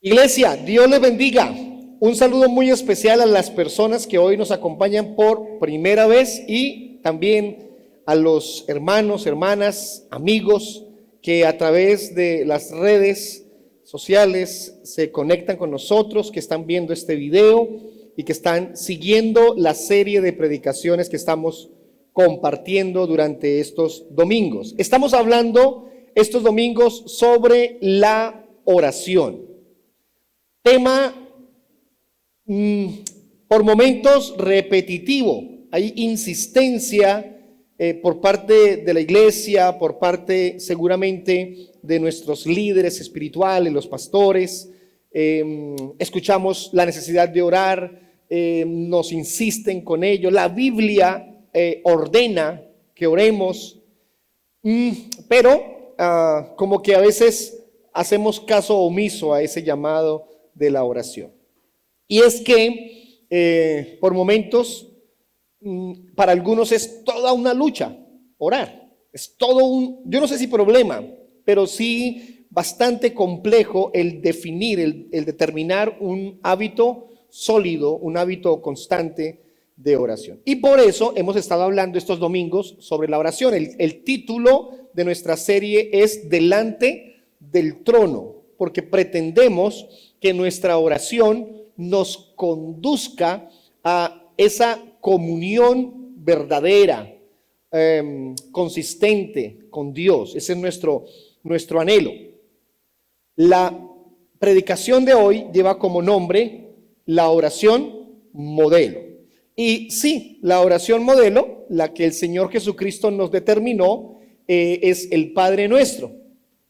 Iglesia, Dios les bendiga. Un saludo muy especial a las personas que hoy nos acompañan por primera vez y también a los hermanos, hermanas, amigos que a través de las redes sociales se conectan con nosotros, que están viendo este video y que están siguiendo la serie de predicaciones que estamos compartiendo durante estos domingos. Estamos hablando estos domingos sobre la oración. Tema por momentos repetitivo. Hay insistencia por parte de la iglesia, por parte seguramente de nuestros líderes espirituales, los pastores. Escuchamos la necesidad de orar, nos insisten con ello. La Biblia ordena que oremos, pero como que a veces hacemos caso omiso a ese llamado de la oración. Y es que por momentos para algunos es toda una lucha orar. Es todo yo no sé si problema, pero sí bastante complejo el definir, el determinar un hábito sólido, un hábito constante de oración. Y por eso hemos estado hablando estos domingos sobre la oración. El título de nuestra serie es Delante del Trono, porque pretendemos que nuestra oración nos conduzca a esa comunión verdadera, consistente con Dios. Ese es nuestro anhelo. La predicación de hoy lleva como nombre la oración modelo. Y sí, la oración modelo, la que el Señor Jesucristo nos determinó, es el Padre Nuestro.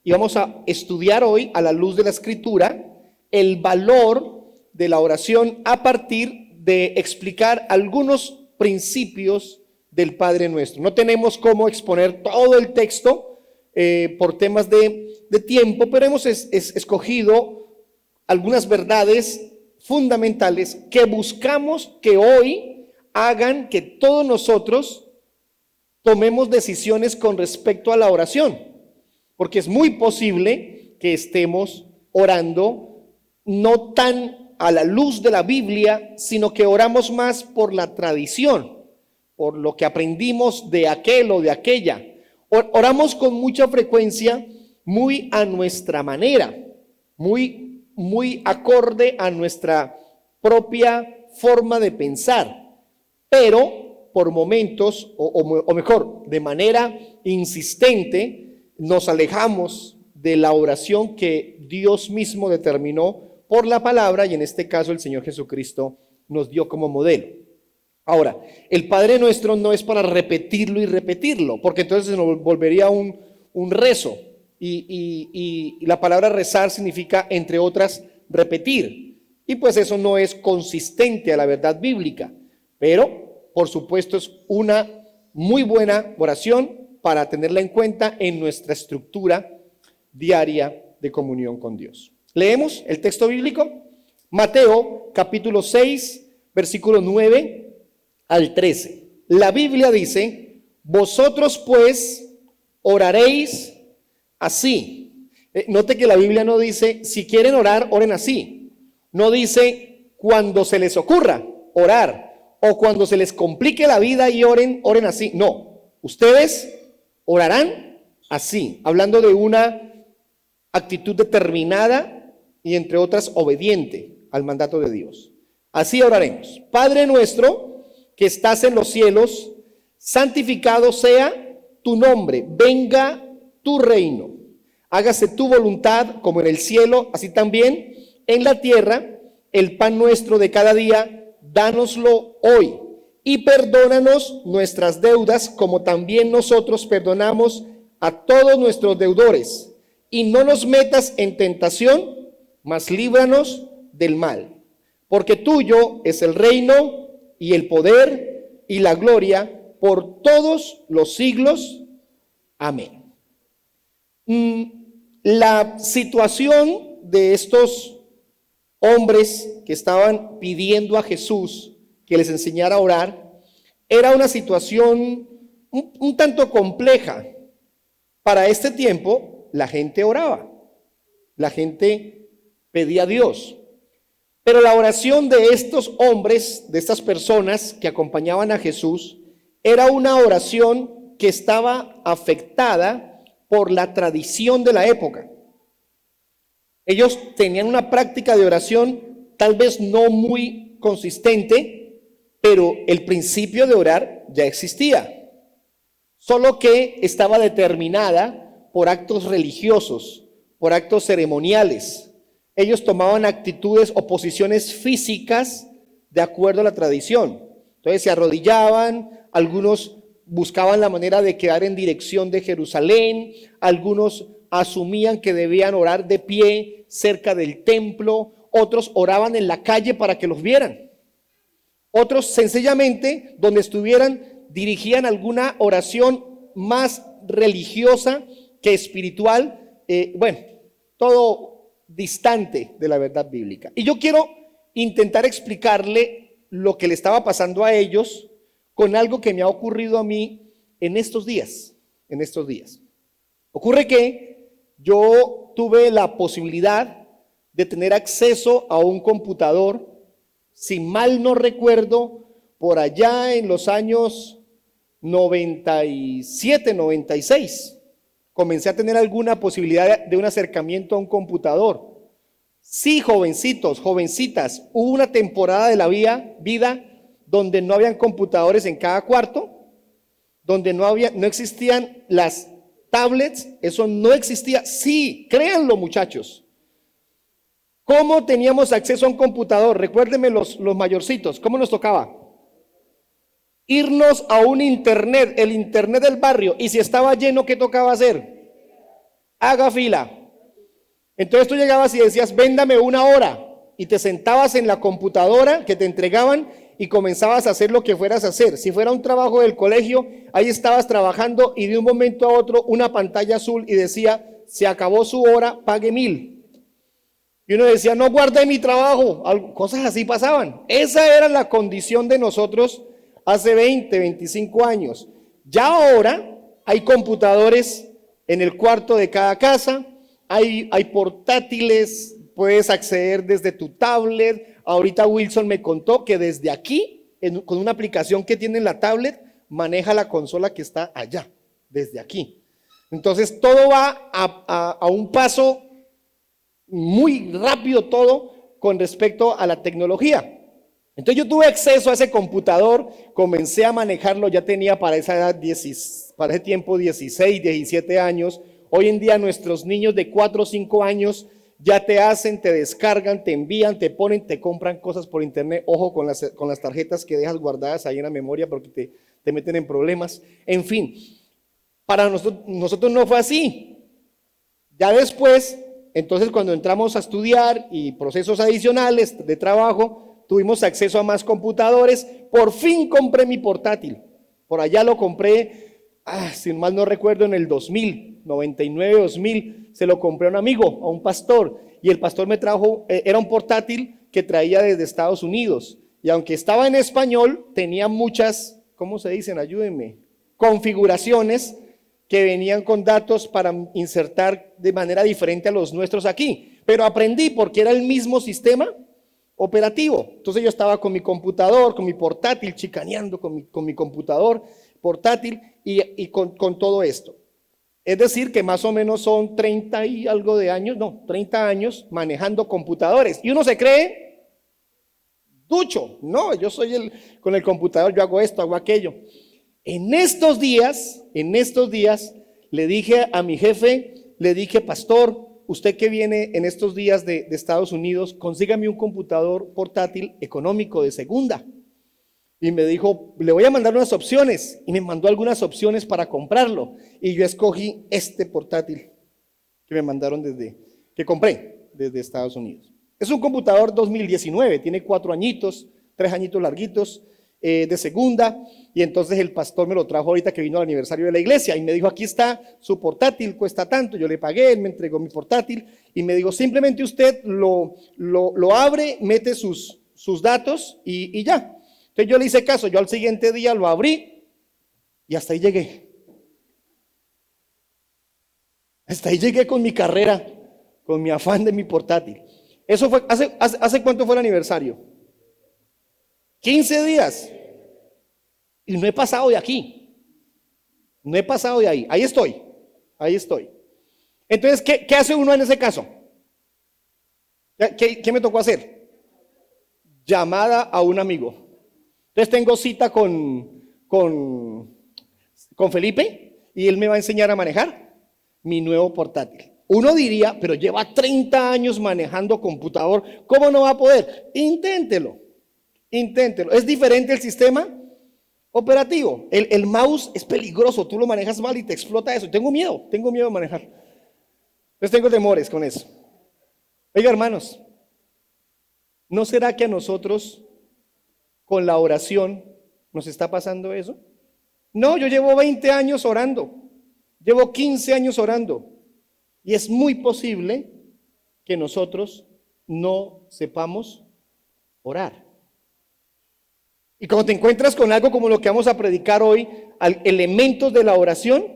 Y vamos a estudiar hoy, a la luz de la Escritura, el valor de la oración a partir de explicar algunos principios del Padre Nuestro. No tenemos cómo exponer todo el texto por temas de tiempo, pero hemos escogido algunas verdades fundamentales que buscamos que hoy hagan que todos nosotros tomemos decisiones con respecto a la oración, porque es muy posible que estemos orando no tan a la luz de la Biblia, sino que oramos más por la tradición, por lo que aprendimos de aquel o de aquella. Oramos con mucha frecuencia, muy a nuestra manera, muy acorde a nuestra propia forma de pensar, pero por momentos, o mejor, de manera insistente, nos alejamos de la oración que Dios mismo determinó por la palabra, y en este caso el Señor Jesucristo nos dio como modelo. Ahora, el Padre Nuestro no es para repetirlo y repetirlo, porque entonces se nos volvería un rezo, y la palabra rezar significa, entre otras, repetir, y pues eso no es consistente a la verdad bíblica, pero por supuesto es una muy buena oración para tenerla en cuenta en nuestra estructura diaria de comunión con Dios. Leemos el texto bíblico, Mateo capítulo 6, versículo 9 al 13. La Biblia dice: vosotros pues oraréis así. Note que la Biblia no dice, si quieren orar, oren así. No dice, cuando se les ocurra orar, o cuando se les complique la vida y oren así. No, ustedes orarán así, hablando de una actitud determinada y, entre otras, obediente al mandato de Dios. Así oraremos: Padre nuestro que estás en los cielos, santificado sea tu nombre, venga tu reino, hágase tu voluntad como en el cielo, así también en la tierra. El pan nuestro de cada día, dánoslo hoy, y perdónanos nuestras deudas como también nosotros perdonamos a todos nuestros deudores, y no nos metas en tentación, mas líbranos del mal, porque tuyo es el reino y el poder y la gloria por todos los siglos. Amén. La situación de estos hombres que estaban pidiendo a Jesús que les enseñara a orar era una situación un tanto compleja. Para este tiempo la gente oraba, la gente pedía a Dios. Pero la oración de estos hombres, de estas personas que acompañaban a Jesús, era una oración que estaba afectada por la tradición de la época. Ellos tenían una práctica de oración tal vez no muy consistente, pero el principio de orar ya existía, solo que estaba determinada por actos religiosos, por actos ceremoniales. Ellos tomaban actitudes o posiciones físicas de acuerdo a la tradición. Entonces se arrodillaban, algunos buscaban la manera de quedar en dirección de Jerusalén, algunos asumían que debían orar de pie cerca del templo, otros oraban en la calle para que los vieran. Otros sencillamente, donde estuvieran, dirigían alguna oración más religiosa que espiritual, todo distante de la verdad bíblica. Y yo quiero intentar explicarle lo que le estaba pasando a ellos con algo que me ha ocurrido a mí en estos días. Ocurre que yo tuve la posibilidad de tener acceso a un computador, si mal no recuerdo, por allá en los años 97, 96. Comencé a tener alguna posibilidad de un acercamiento a un computador. Sí, jovencitos, jovencitas, hubo una temporada de la vida donde no habían computadores en cada cuarto, donde no existían las tablets, eso no existía. Sí, créanlo, muchachos. ¿Cómo teníamos acceso a un computador? Recuérdenme los mayorcitos, ¿cómo nos tocaba? Irnos a un internet, el internet del barrio, y si estaba lleno, ¿qué tocaba hacer? Haga fila. Entonces tú llegabas y decías, véndame una hora, y te sentabas en la computadora que te entregaban y comenzabas a hacer lo que fueras a hacer. Si fuera un trabajo del colegio, ahí estabas trabajando y de un momento a otro una pantalla azul y decía, se acabó su hora, pague 1,000. Y uno decía, no guardé mi trabajo. Cosas así pasaban. Esa era la condición de nosotros hace 20, 25 años. Ya ahora hay computadores en el cuarto de cada casa, hay portátiles, puedes acceder desde tu tablet. Ahorita Wilson me contó que desde aquí, con una aplicación que tiene en la tablet, maneja la consola que está allá, desde aquí. Entonces todo va a un paso muy rápido, todo con respecto a la tecnología. Entonces yo tuve acceso a ese computador, comencé a manejarlo, ya tenía para esa edad, para ese tiempo 16, 17 años. Hoy en día nuestros niños de 4 o 5 años ya te descargan, te envían, te ponen, te compran cosas por internet. Ojo con las tarjetas que dejas guardadas ahí en la memoria porque te meten en problemas. En fin, para nosotros no fue así. Ya después, entonces cuando entramos a estudiar y procesos adicionales de trabajo, tuvimos acceso a más computadores. Por fin compré mi portátil. Por allá lo compré, si mal no recuerdo, en el 2000, 99, 2000, se lo compré a un amigo, a un pastor, y el pastor me trajo, era un portátil que traía desde Estados Unidos, y aunque estaba en español, tenía muchas, ¿cómo se dicen? Ayúdenme, configuraciones que venían con datos para insertar de manera diferente a los nuestros aquí, pero aprendí porque era el mismo sistema operativo. Entonces yo estaba con mi computador, con mi portátil, chicaneando con mi computador portátil y con todo esto. Es decir, que más o menos son 30 y algo de años, 30 años manejando computadores. Y uno se cree ducho. No, yo soy con el computador, yo hago esto, hago aquello. En estos días, le dije a mi jefe, le dije, pastor, usted que viene en estos días de Estados Unidos, consígame un computador portátil económico de segunda. Y me dijo, le voy a mandar unas opciones. Y me mandó algunas opciones para comprarlo. Y yo escogí este portátil que me mandaron que compré desde Estados Unidos. Es un computador 2019, tiene 4 añitos, 3 añitos larguitos, de segunda. Y entonces el pastor me lo trajo ahorita que vino al aniversario de la iglesia. Y me dijo, aquí está su portátil, cuesta tanto. Yo le pagué, él me entregó mi portátil. Y me dijo, simplemente usted lo abre, mete sus datos y ya. Entonces yo le hice caso, yo al siguiente día lo abrí y hasta ahí llegué. Hasta ahí llegué con mi carrera, con mi afán de mi portátil. Eso fue, ¿hace cuánto fue el aniversario? 15 días. Y no he pasado de aquí. No he pasado de ahí. Ahí estoy. Ahí estoy. Entonces, ¿qué hace uno en ese caso? ¿Qué me tocó hacer? Llamada a un amigo. Entonces tengo cita con Felipe y él me va a enseñar a manejar mi nuevo portátil. Uno diría, pero lleva 30 años manejando computador, ¿cómo no va a poder? Inténtelo. ¿Es diferente el sistema operativo? El mouse es peligroso, tú lo manejas mal y te explota eso. Tengo miedo de manejar. Entonces tengo temores con eso. Oiga, hermanos, ¿no será que a nosotros con la oración nos está pasando eso? No, yo llevo 20 años orando, llevo 15 años orando, y es muy posible que nosotros no sepamos orar. Y cuando te encuentras con algo como lo que vamos a predicar hoy, elementos de la oración,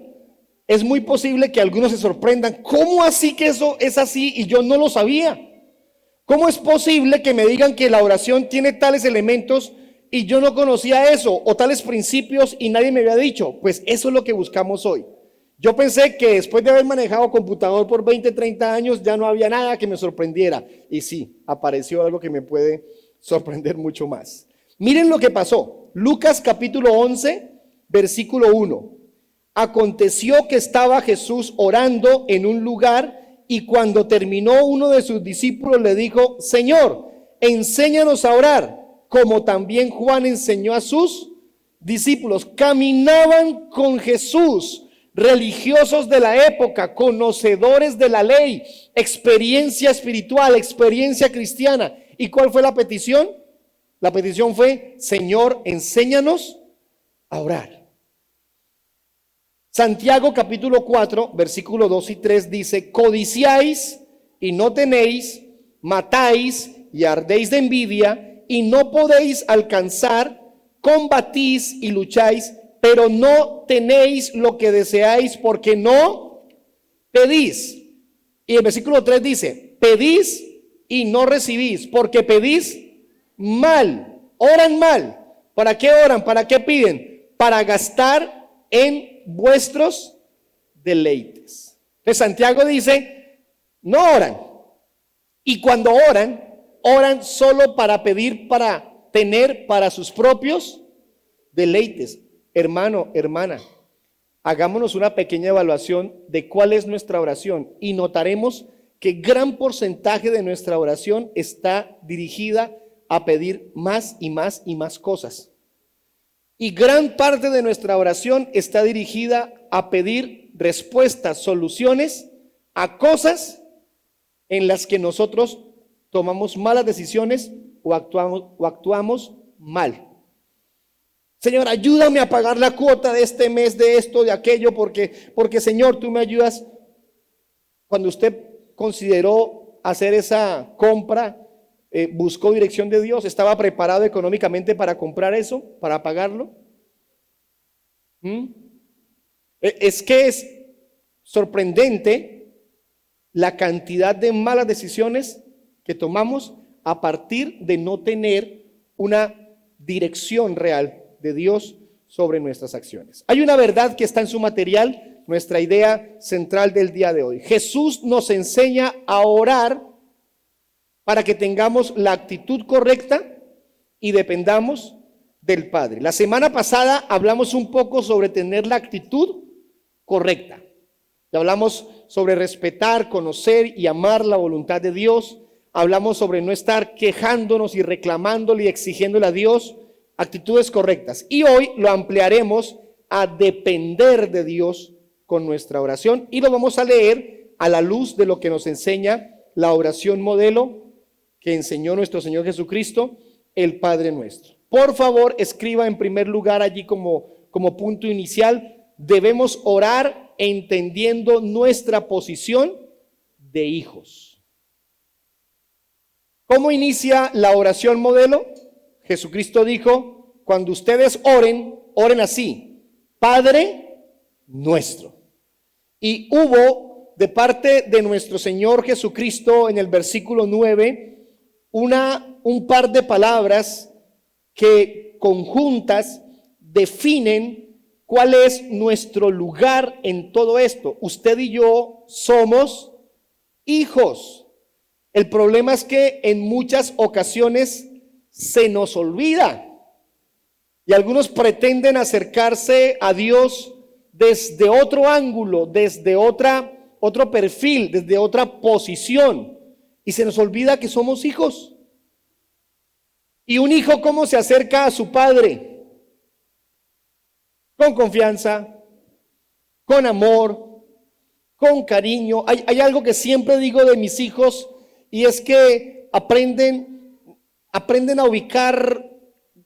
es muy posible que algunos se sorprendan. ¿Cómo así que eso es así y yo no lo sabía? ¿Cómo es posible que me digan que la oración tiene tales elementos y yo no conocía eso, o tales principios y nadie me había dicho? Pues eso es lo que buscamos hoy. Yo pensé que después de haber manejado computador por 20, 30 años ya no había nada que me sorprendiera. Y sí, apareció algo que me puede sorprender mucho más. Miren lo que pasó. Lucas capítulo 11, versículo 1. Aconteció que estaba Jesús orando en un lugar y cuando terminó uno de sus discípulos le dijo: Señor, enséñanos a orar, como también Juan enseñó a sus discípulos. Caminaban con Jesús, religiosos de la época, conocedores de la ley, experiencia espiritual, experiencia cristiana. ¿Y cuál fue la petición? La petición fue: Señor, enséñanos a orar. Santiago capítulo 4, versículo 2 y 3 dice: codiciáis y no tenéis, matáis y ardéis de envidia y no podéis alcanzar, combatís y lucháis, pero no tenéis lo que deseáis porque no pedís. Y el versículo 3 dice: pedís y no recibís, porque pedís mal, oran mal. ¿Para qué oran? ¿Para qué piden? Para gastar en vuestros deleites. Entonces Santiago dice: no oran, y cuando oran solo para pedir, para tener para sus propios deleites. Hermano, hermana, hagámonos una pequeña evaluación de cuál es nuestra oración y notaremos que gran porcentaje de nuestra oración está dirigida a pedir más y más y más cosas. Y gran parte de nuestra oración está dirigida a pedir respuestas, soluciones a cosas en las que nosotros tomamos malas decisiones o actuamos mal. Señor, ayúdame a pagar la cuota de este mes, de esto, de aquello, porque Señor, tú me ayudas. Cuando usted consideró hacer esa compra, buscó dirección de Dios, estaba preparado económicamente para comprar eso, para pagarlo. Es que es sorprendente la cantidad de malas decisiones que tomamos a partir de no tener una dirección real de Dios sobre nuestras acciones. Hay una verdad que está en su material, nuestra idea central del día de hoy. Jesús nos enseña a orar para que tengamos la actitud correcta y dependamos del Padre. La semana pasada hablamos un poco sobre tener la actitud correcta. Hablamos sobre respetar, conocer y amar la voluntad de Dios. Hablamos sobre no estar quejándonos y reclamándole y exigiéndole a Dios actitudes correctas. Y hoy lo ampliaremos a depender de Dios con nuestra oración y lo vamos a leer a la luz de lo que nos enseña la oración modelo que enseñó nuestro Señor Jesucristo, el Padre nuestro. Por favor, escriba en primer lugar allí como punto inicial: debemos orar entendiendo nuestra posición de hijos. ¿Cómo inicia la oración modelo? Jesucristo dijo: cuando ustedes oren así: Padre nuestro. Y hubo de parte de nuestro Señor Jesucristo en el versículo 9 un par de palabras que conjuntas definen cuál es nuestro lugar en todo esto. Usted y yo somos hijos. El problema es que en muchas ocasiones se nos olvida y algunos pretenden acercarse a Dios desde otro ángulo, desde otro perfil, desde otra posición, y se nos olvida que somos hijos. Y un hijo, ¿cómo se acerca a su padre? Con confianza, con amor, con cariño. Hay algo que siempre digo de mis hijos, y es que aprenden a ubicar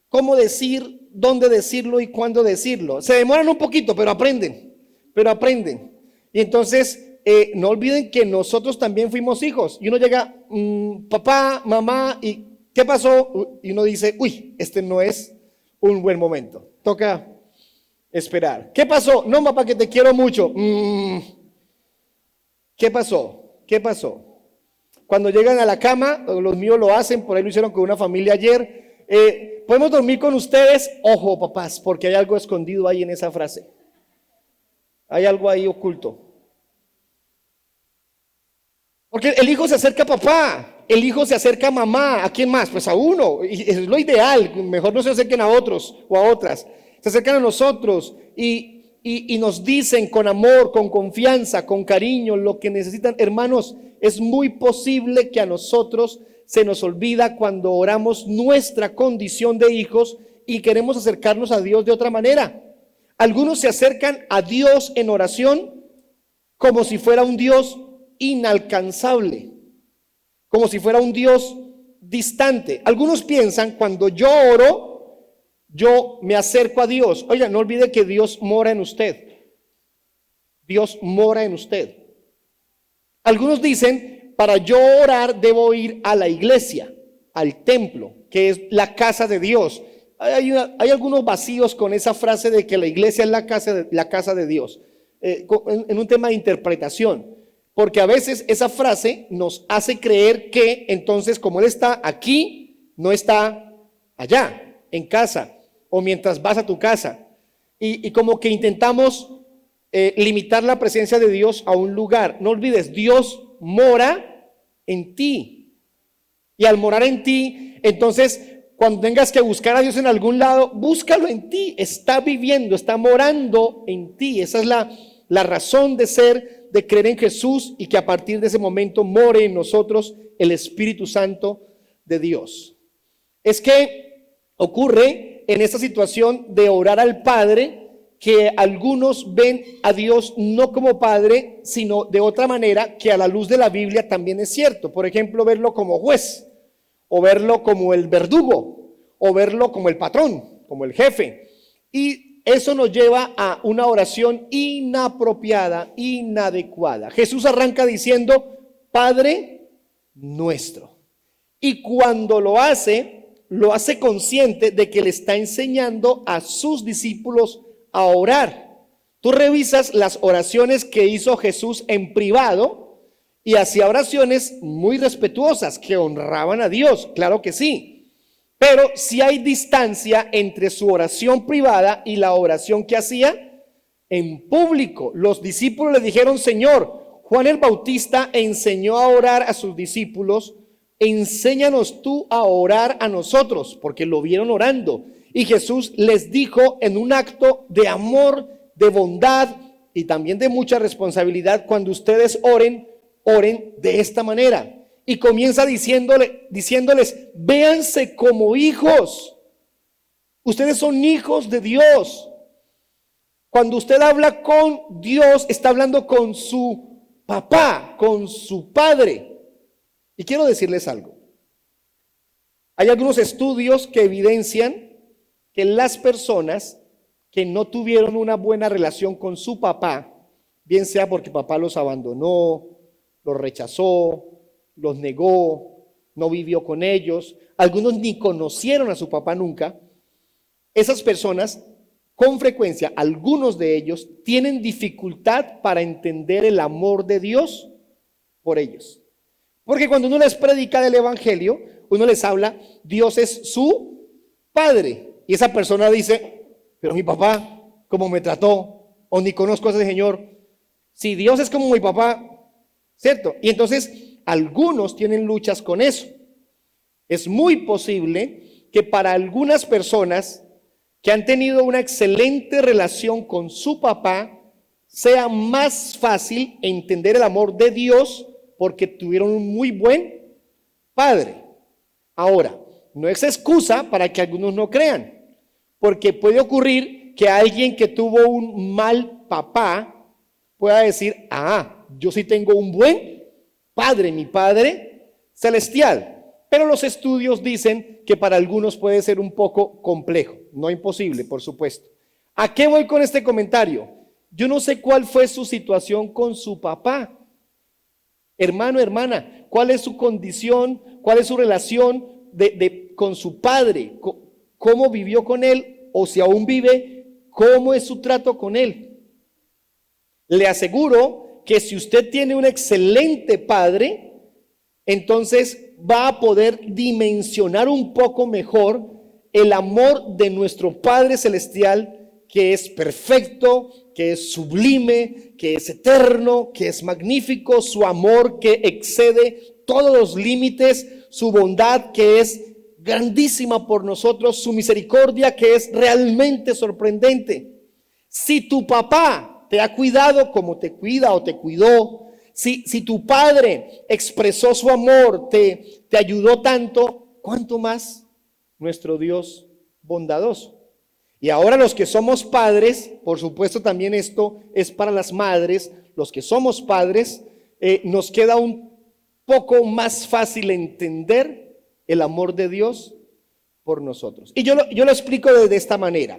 cómo decir, dónde decirlo y cuándo decirlo. Se demoran un poquito, pero aprenden. Y entonces, no olviden que nosotros también fuimos hijos. Y uno llega, papá, mamá, ¿y qué pasó? Y uno dice, uy, este no es un buen momento. Toca esperar. ¿Qué pasó? No, papá, que te quiero mucho. ¿Qué pasó? Cuando llegan a la cama, los míos lo hacen, por ahí lo hicieron con una familia ayer. ¿Podemos dormir con ustedes? Ojo, papás, porque hay algo escondido ahí en esa frase. Hay algo ahí oculto. Porque el hijo se acerca a papá, el hijo se acerca a mamá. ¿A quién más? Pues a uno. Y es lo ideal. Mejor no se acerquen a otros o a otras. Se acercan a nosotros y nos dicen con amor, con confianza, con cariño lo que necesitan. Hermanos, es muy posible que a nosotros se nos olvida cuando oramos nuestra condición de hijos y queremos acercarnos a Dios de otra manera. Algunos se acercan a Dios en oración como si fuera un Dios inalcanzable, como si fuera un Dios distante. Algunos piensan, cuando yo oro, yo me acerco a Dios. Oiga, no olvide que Dios mora en usted. Dios mora en usted. Algunos dicen, para yo orar debo ir a la iglesia, al templo, que es la casa de Dios. Hay algunos vacíos con esa frase de que la iglesia es la casa de Dios, en un tema de interpretación, porque a veces esa frase nos hace creer que entonces, como Él está aquí, no está allá, en casa, o mientras vas a tu casa, y como que intentamos limitar la presencia de Dios a un lugar. No olvides, Dios mora en ti, y al morar en ti, entonces cuando tengas que buscar a Dios en algún lado, búscalo en ti. Está viviendo, está morando en ti. Esa es la razón de ser, de creer en Jesús, y que a partir de ese momento more en nosotros el Espíritu Santo de Dios. Es que ocurre en esta situación de orar al Padre que algunos ven a Dios no como Padre, sino de otra manera que a la luz de la Biblia también es cierto. Por ejemplo, verlo como juez, o verlo como el verdugo, o verlo como el patrón, como el jefe. Y eso nos lleva a una oración inapropiada, inadecuada. Jesús arranca diciendo, Padre nuestro. Y cuando lo hace consciente de que le está enseñando a sus discípulos a orar. Tú revisas las oraciones que hizo Jesús en privado y hacía oraciones muy respetuosas que honraban a Dios, claro que sí, pero sí hay distancia entre su oración privada y la oración que hacía en público. Los discípulos le dijeron, Señor, Juan el Bautista enseñó a orar a sus discípulos, enséñanos tú a orar a nosotros, porque lo vieron orando. Y Jesús les dijo en un acto de amor, de bondad y también de mucha responsabilidad, cuando ustedes oren de esta manera. Y comienza diciéndoles, véanse como hijos. Ustedes son hijos de Dios. Cuando usted habla con Dios, está hablando con su papá, con su padre. Y quiero decirles algo. Hay algunos estudios que evidencian que las personas que no tuvieron una buena relación con su papá, bien sea porque papá los abandonó, los rechazó, los negó, no vivió con ellos, algunos ni conocieron a su papá nunca, esas personas con frecuencia, algunos de ellos tienen dificultad para entender el amor de Dios por ellos. Porque cuando uno les predica del evangelio, uno les habla, Dios es su Padre. Y esa persona dice, pero mi papá, ¿cómo me trató? O ni conozco a ese señor. Si Dios es como mi papá, ¿cierto? Y entonces algunos tienen luchas con eso. Es muy posible que para algunas personas que han tenido una excelente relación con su papá, sea más fácil entender el amor de Dios porque tuvieron un muy buen padre. Ahora, no es excusa para que algunos no crean, porque puede ocurrir que alguien que tuvo un mal papá pueda decir, yo sí tengo un buen padre, mi Padre celestial. Pero los estudios dicen que para algunos puede ser un poco complejo, no imposible, por supuesto. ¿A qué voy con este comentario? Yo no sé cuál fue su situación con su papá. Hermano, hermana, ¿cuál es su condición? ¿Cuál es su relación con su padre? ¿Cómo vivió con él? O si aún vive, ¿cómo es su trato con él? Le aseguro que si usted tiene un excelente padre, entonces va a poder dimensionar un poco mejor el amor de nuestro Padre Celestial, que es perfecto, que es sublime, que es eterno, que es magnífico, su amor que excede todos los límites, su bondad que es grandísima por nosotros, su misericordia que es realmente sorprendente. Si tu papá te ha cuidado como te cuida o te cuidó, si tu padre expresó su amor, te ayudó tanto, ¿cuánto más nuestro Dios bondadoso? Y ahora los que somos padres, por supuesto también esto es para las madres, los que somos padres, nos queda un poco más fácil entender el amor de Dios por nosotros. Y yo lo explico de esta manera.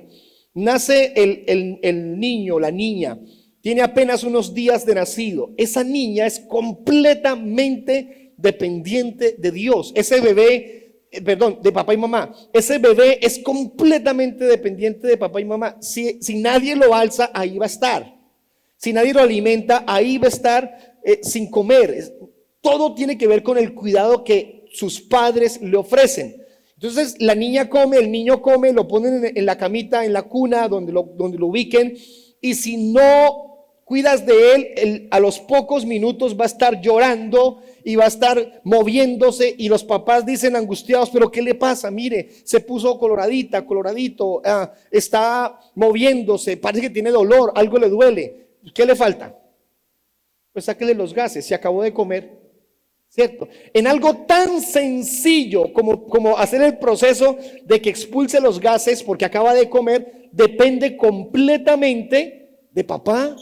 Nace el niño, la niña, tiene apenas unos días de nacido. Esa niña es completamente dependiente de Dios. Ese bebé, de papá y mamá. Ese bebé es completamente dependiente de papá y mamá. Si nadie lo alza, ahí va a estar. Si nadie lo alimenta, ahí va a estar sin comer. Todo tiene que ver con el cuidado que sus padres le ofrecen. Entonces la niña come, el niño come, lo ponen en la camita, en la cuna, donde lo ubiquen. Y si no cuidas de él, a los pocos minutos va a estar llorando y va a estar moviéndose, y los papás dicen angustiados, pero ¿qué le pasa? Mire, se puso coloradito, está moviéndose, parece que tiene dolor, algo le duele. ¿Qué le falta? Pues sáquele los gases, se acabó de comer, ¿cierto? En algo tan sencillo como hacer el proceso de que expulse los gases porque acaba de comer, depende completamente de papá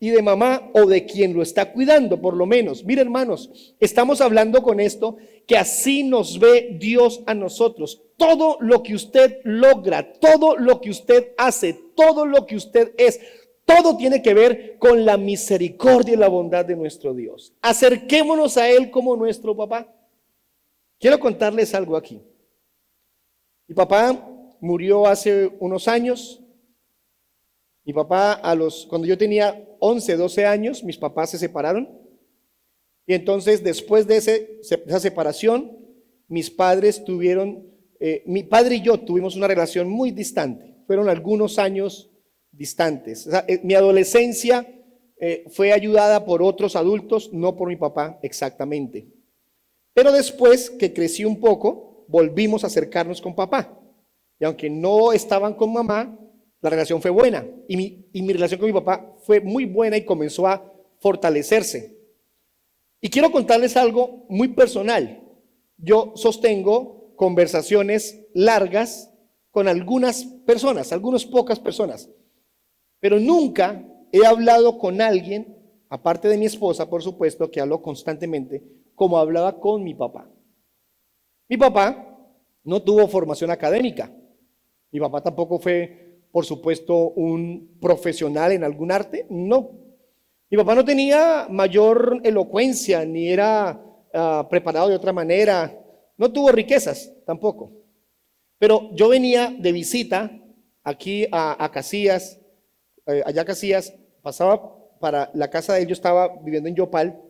y de mamá, o de quien lo está cuidando, por lo menos. Mire, hermanos, estamos hablando con esto que así nos ve Dios a nosotros. Todo lo que usted logra, todo lo que usted hace, todo lo que usted es, todo tiene que ver con la misericordia y la bondad de nuestro Dios. Acerquémonos a Él como nuestro papá. Quiero contarles algo aquí. Mi papá murió hace unos años. Mi papá, cuando yo tenía 11, 12 años, mis papás se separaron. Y entonces, después de esa separación, mis padres mi padre y yo tuvimos una relación muy distante. Fueron algunos años distantes. O sea, mi adolescencia fue ayudada por otros adultos, no por mi papá exactamente. Pero después que crecí un poco, volvimos a acercarnos con papá. Y aunque no estaban con mamá, la relación fue buena, y mi relación con mi papá fue muy buena y comenzó a fortalecerse. Y quiero contarles algo muy personal. Yo sostengo conversaciones largas con algunas personas, algunas pocas personas, pero nunca he hablado con alguien, aparte de mi esposa, por supuesto, que hablo constantemente, como hablaba con mi papá. Mi papá no tuvo formación académica. Mi papá tampoco fue, por supuesto, un profesional en algún arte, no. Mi papá no tenía mayor elocuencia, ni era preparado de otra manera, no tuvo riquezas tampoco. Pero yo venía de visita aquí a Casillas, allá a Casillas, pasaba para la casa de él, yo estaba viviendo en Yopal,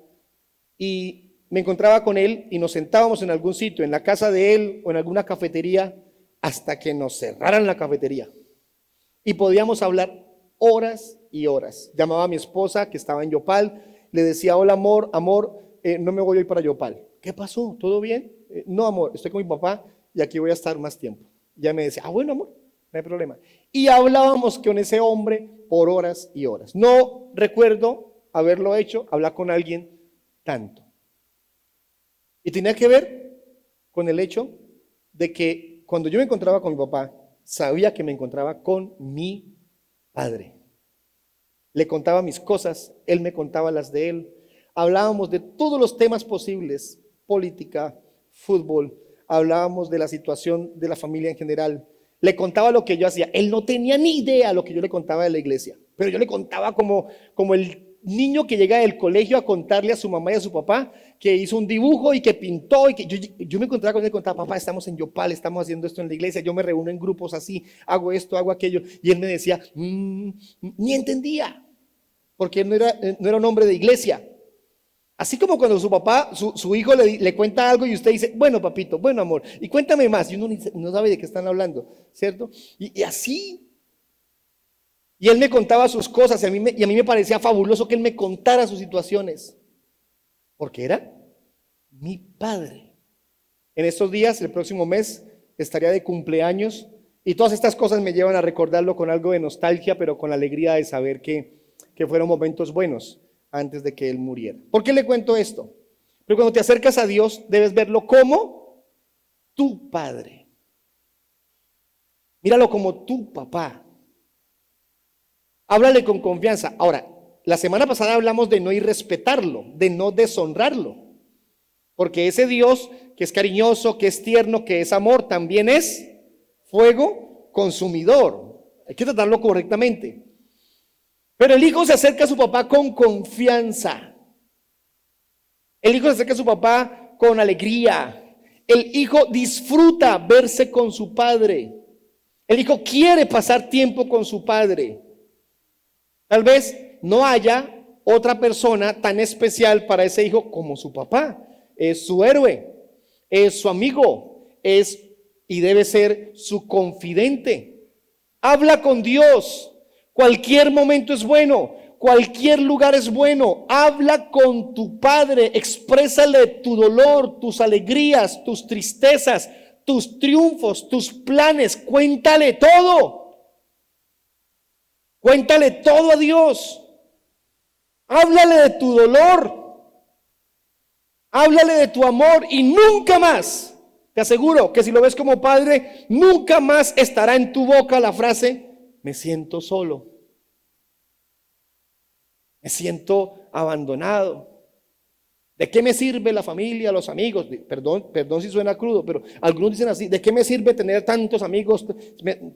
y me encontraba con él y nos sentábamos en algún sitio, en la casa de él o en alguna cafetería, hasta que nos cerraran la cafetería. Y podíamos hablar horas y horas. Llamaba a mi esposa que estaba en Yopal, le decía, hola amor, no me voy a ir para Yopal. ¿Qué pasó? ¿Todo bien? No amor, estoy con mi papá y aquí voy a estar más tiempo. Ya me decía, bueno amor, no hay problema. Y hablábamos con ese hombre por horas y horas. No recuerdo haberlo hecho, hablar con alguien tanto. Y tenía que ver con el hecho de que cuando yo me encontraba con mi papá, sabía que me encontraba con mi padre. Le contaba mis cosas, él me contaba las de él. Hablábamos de todos los temas posibles, política, fútbol, hablábamos de la situación de la familia en general. Le contaba lo que yo hacía. Él no tenía ni idea lo que yo le contaba de la iglesia, pero yo le contaba como el niño que llega del colegio a contarle a su mamá y a su papá que hizo un dibujo y que pintó y que yo me encontraba con él y contaba, papá, estamos en Yopal, estamos haciendo esto en la iglesia, yo me reúno en grupos así, hago esto, hago aquello, y él me decía, ni entendía, porque él no era un hombre de iglesia. Así como cuando su papá, su hijo le cuenta algo y usted dice, bueno papito, bueno amor, y cuéntame más, y uno no sabe de qué están hablando, ¿cierto? Y así. Y él me contaba sus cosas y a mí me parecía fabuloso que él me contara sus situaciones, porque era mi padre. En estos días, el próximo mes, estaría de cumpleaños y todas estas cosas me llevan a recordarlo con algo de nostalgia, pero con la alegría de saber que fueron momentos buenos antes de que él muriera. ¿Por qué le cuento esto? Pero cuando te acercas a Dios, debes verlo como tu padre. Míralo como tu papá. Háblale con confianza. Ahora, la semana pasada hablamos de no irrespetarlo, de no deshonrarlo. Porque ese Dios que es cariñoso, que es tierno, que es amor, también es fuego consumidor. Hay que tratarlo correctamente. Pero el hijo se acerca a su papá con confianza. El hijo se acerca a su papá con alegría. El hijo disfruta verse con su padre. El hijo quiere pasar tiempo con su padre. Tal vez no haya otra persona tan especial para ese hijo como su papá. Es su héroe, es su amigo, es y debe ser su confidente. Habla con Dios. Cualquier momento es bueno, cualquier lugar es bueno. Habla con tu padre, exprésale tu dolor, tus alegrías, tus tristezas, tus triunfos, tus planes. Cuéntale todo. Cuéntale todo a Dios. Háblale de tu dolor. Háblale de tu amor y nunca más, te aseguro que si lo ves como padre, nunca más estará en tu boca la frase, me siento solo. Me siento abandonado. ¿De qué me sirve la familia, los amigos? Perdón si suena crudo, pero algunos dicen así, ¿de qué me sirve tener tantos amigos?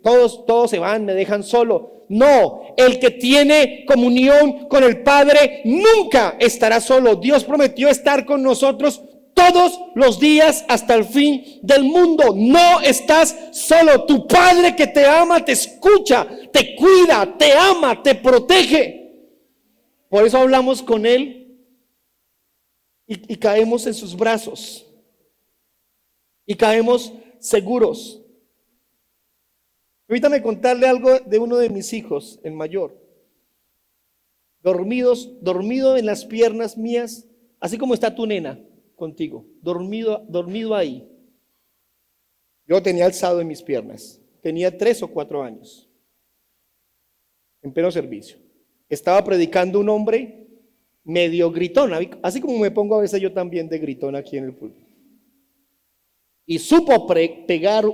Todos se van, me dejan solo. No, el que tiene comunión con el Padre nunca estará solo. Dios prometió estar con nosotros todos los días hasta el fin del mundo. No estás solo. Tu Padre que te ama, te escucha, te cuida, te ama, te protege. Por eso hablamos con Él. Y caemos en sus brazos y caemos seguros. Permítame contarle algo de uno de mis hijos, el mayor. Dormido en las piernas mías, así como está tu nena contigo, dormido ahí. Yo tenía alzado en mis piernas, tenía 3 o 4 años, en pleno servicio. Estaba predicando un hombre medio gritón, así como me pongo a veces yo también de gritón aquí en el púlpito. Y supo pegar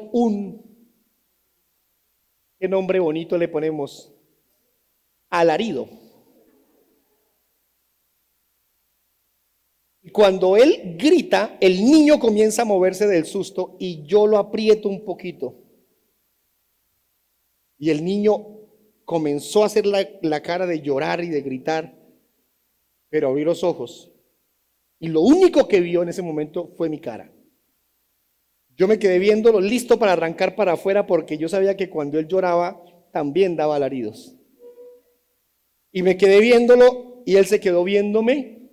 ¿qué nombre bonito le ponemos? Alarido. Y cuando él grita, el niño comienza a moverse del susto y yo lo aprieto un poquito. Y el niño comenzó a hacer la cara de llorar y de gritar. Pero abrí los ojos y lo único que vio en ese momento fue mi cara. Yo me quedé viéndolo listo para arrancar para afuera porque yo sabía que cuando él lloraba también daba alaridos. Y me quedé viéndolo y él se quedó viéndome,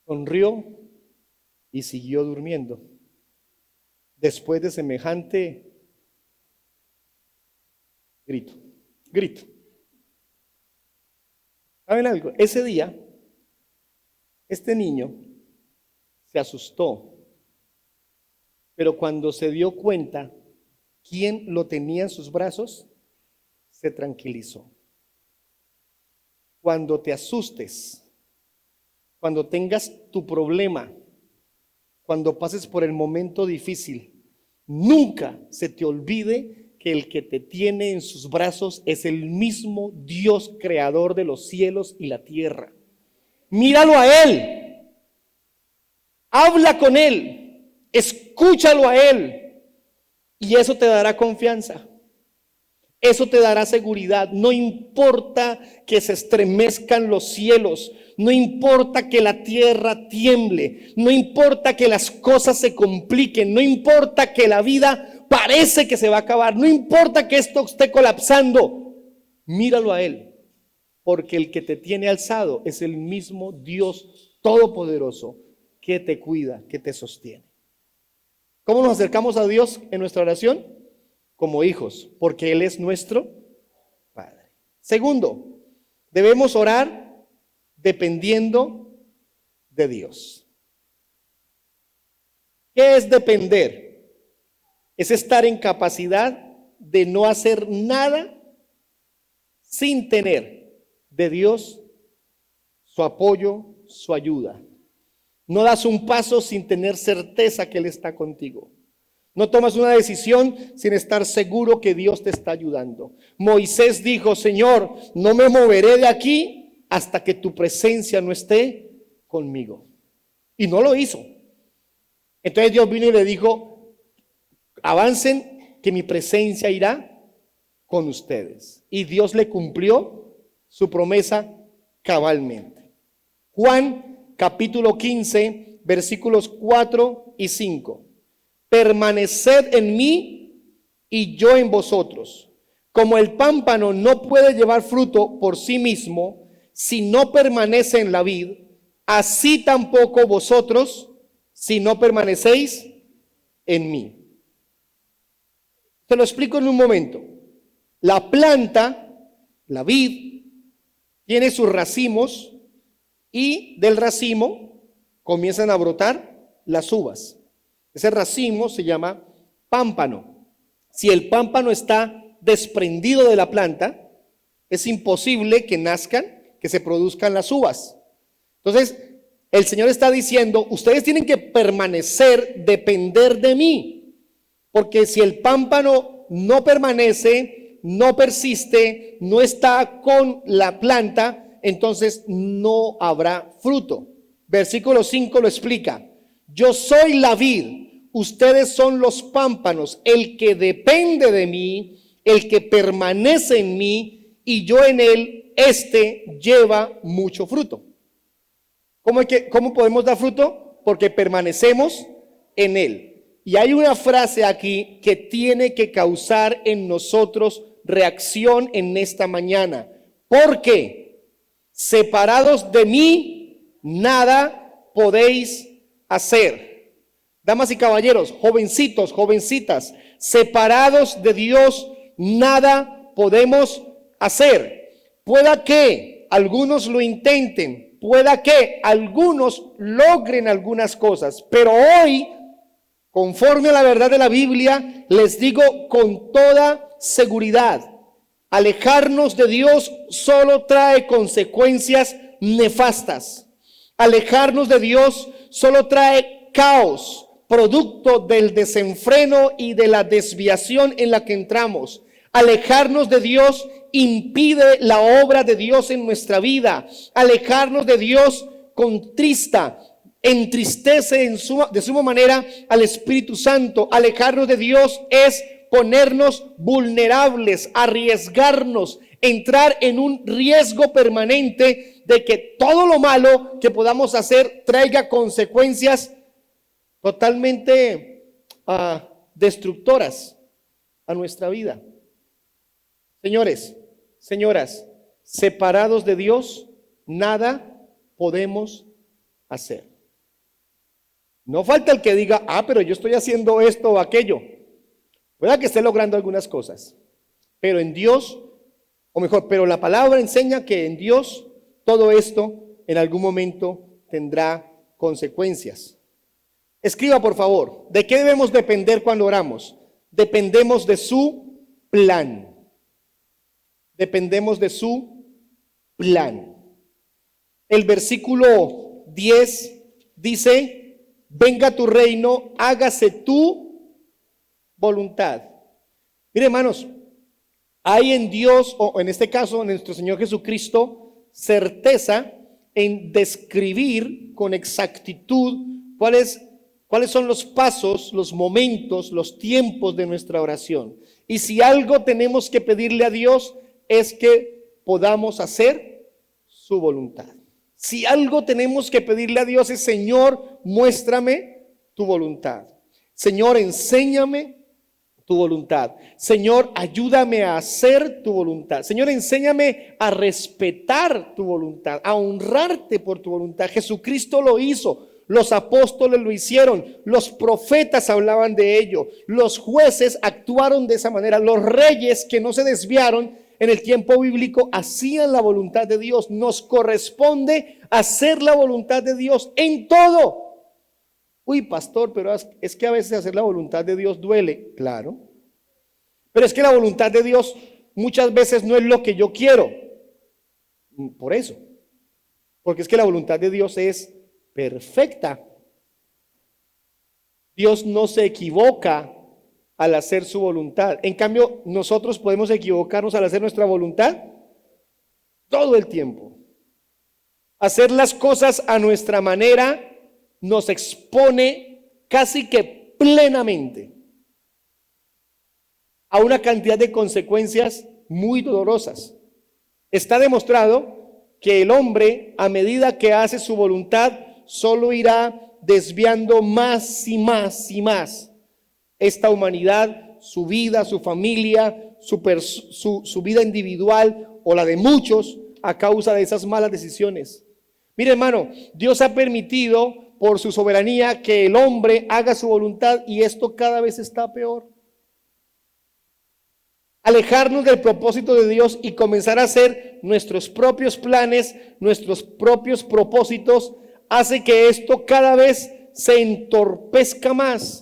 sonrió y siguió durmiendo. Después de semejante grito. ¿Saben algo? Ese día, este niño se asustó, pero cuando se dio cuenta quién lo tenía en sus brazos, se tranquilizó. Cuando te asustes, cuando tengas tu problema, cuando pases por el momento difícil, nunca se te olvide que el que te tiene en sus brazos es el mismo Dios creador de los cielos y la tierra. Míralo a Él, habla con Él, escúchalo a Él y eso te dará confianza. Eso te dará seguridad. No importa que se estremezcan los cielos, no importa que la tierra tiemble, no importa que las cosas se compliquen, no importa que la vida parece que se va a acabar, no importa que esto esté colapsando, míralo a Él, porque el que te tiene alzado es el mismo Dios todopoderoso que te cuida, que te sostiene. ¿Cómo nos acercamos a Dios en nuestra oración? Como hijos, porque Él es nuestro Padre. Segundo, debemos orar dependiendo de Dios. ¿Qué es depender? Es estar en capacidad de no hacer nada sin tener de Dios su apoyo, su ayuda. No das un paso sin tener certeza que Él está contigo. No tomas una decisión sin estar seguro que Dios te está ayudando. Moisés dijo: Señor, no me moveré de aquí hasta que tu presencia no esté conmigo. Y no lo hizo. Entonces Dios vino y le dijo: avancen, que mi presencia irá con ustedes. Y Dios le cumplió su promesa cabalmente. Juan capítulo 15, versículos 4 y 5. Permaneced en mí y yo en vosotros. Como el pámpano no puede llevar fruto por sí mismo si no permanece en la vid, así tampoco vosotros si no permanecéis en mí. Te lo explico en un momento. La planta, la vid, tiene sus racimos y del racimo comienzan a brotar las uvas. Ese racimo se llama pámpano. Si el pámpano está desprendido de la planta, es imposible que nazcan, que se produzcan las uvas. Entonces, el Señor está diciendo: ustedes tienen que permanecer, depender de mí. Porque si el pámpano no permanece, no persiste, no está con la planta, entonces no habrá fruto. Versículo 5 lo explica: yo soy la vid, ustedes son los pámpanos. El que depende de mí, el que permanece en mí y yo en él, este lleva mucho fruto. ¿Cómo podemos dar fruto? Porque permanecemos en él. Y hay una frase aquí que tiene que causar en nosotros reacción en esta mañana. Porque separados de mí, nada podéis hacer. Damas y caballeros, jovencitos, jovencitas, separados de Dios, nada podemos hacer. Pueda que algunos lo intenten, pueda que algunos logren algunas cosas, pero hoy, conforme a la verdad de la Biblia, les digo con toda seguridad: alejarnos de Dios solo trae consecuencias nefastas. Alejarnos de Dios solo trae caos, producto del desenfreno y de la desviación en la que entramos. Alejarnos de Dios impide la obra de Dios en nuestra vida. Alejarnos de Dios contrista, entristece de suma manera al Espíritu Santo. Alejarnos de Dios es ponernos vulnerables, arriesgarnos, entrar en un riesgo permanente de que todo lo malo que podamos hacer traiga consecuencias totalmente destructoras a nuestra vida. Señores, señoras, separados de Dios, nada podemos hacer. No falta el que diga, pero yo estoy haciendo esto o aquello. Pueda que esté logrando algunas cosas, pero en Dios, o mejor, pero la palabra enseña que en Dios todo esto en algún momento tendrá consecuencias. Escriba, por favor, ¿de qué debemos depender cuando oramos? Dependemos de su plan. Dependemos de su plan. El versículo 10 dice, venga tu reino, hágase tu voluntad. Mire, hermanos, hay en Dios, o en este caso en nuestro Señor Jesucristo, certeza en describir con exactitud cuáles son los pasos, los momentos, los tiempos de nuestra oración. Y si algo tenemos que pedirle a Dios es que podamos hacer su voluntad. Si algo tenemos que pedirle a Dios es, Señor, muéstrame tu voluntad. Señor, enséñame tu voluntad. Señor, ayúdame a hacer tu voluntad. Señor, enséñame a respetar tu voluntad, a honrarte por tu voluntad. Jesucristo lo hizo. Los apóstoles lo hicieron, los profetas hablaban de ello, los jueces actuaron de esa manera, los reyes que no se desviaron en el tiempo bíblico hacían la voluntad de Dios. Nos corresponde hacer la voluntad de Dios en todo. Uy, pastor, pero es que a veces hacer la voluntad de Dios duele. Claro, pero es que la voluntad de Dios muchas veces no es lo que yo quiero. Por eso, porque es que la voluntad de Dios es perfecta. Dios no se equivoca al hacer su voluntad. En cambio, nosotros podemos equivocarnos al hacer nuestra voluntad todo el tiempo. Hacer las cosas a nuestra manera nos expone casi que plenamente a una cantidad de consecuencias muy dolorosas. Está demostrado que el hombre, a medida que hace su voluntad, solo irá desviando más y más y más esta humanidad, su vida, su familia, su vida individual o la de muchos a causa de esas malas decisiones. Mire, hermano, Dios ha permitido por su soberanía que el hombre haga su voluntad y esto cada vez está peor. Alejarnos del propósito de Dios y comenzar a hacer nuestros propios planes, nuestros propios propósitos, hace que esto cada vez se entorpezca más,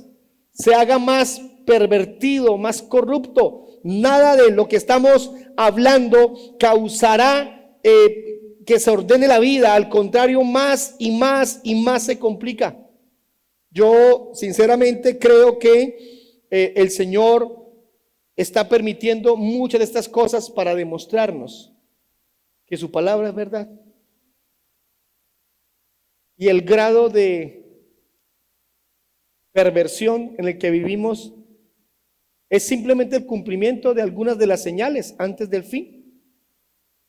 se haga más pervertido, más corrupto. Nada de lo que estamos hablando causará que se ordene la vida, al contrario, más y más y más se complica. Yo sinceramente creo que el Señor está permitiendo muchas de estas cosas para demostrarnos que su palabra es verdad. Y el grado de perversión en el que vivimos es simplemente el cumplimiento de algunas de las señales antes del fin.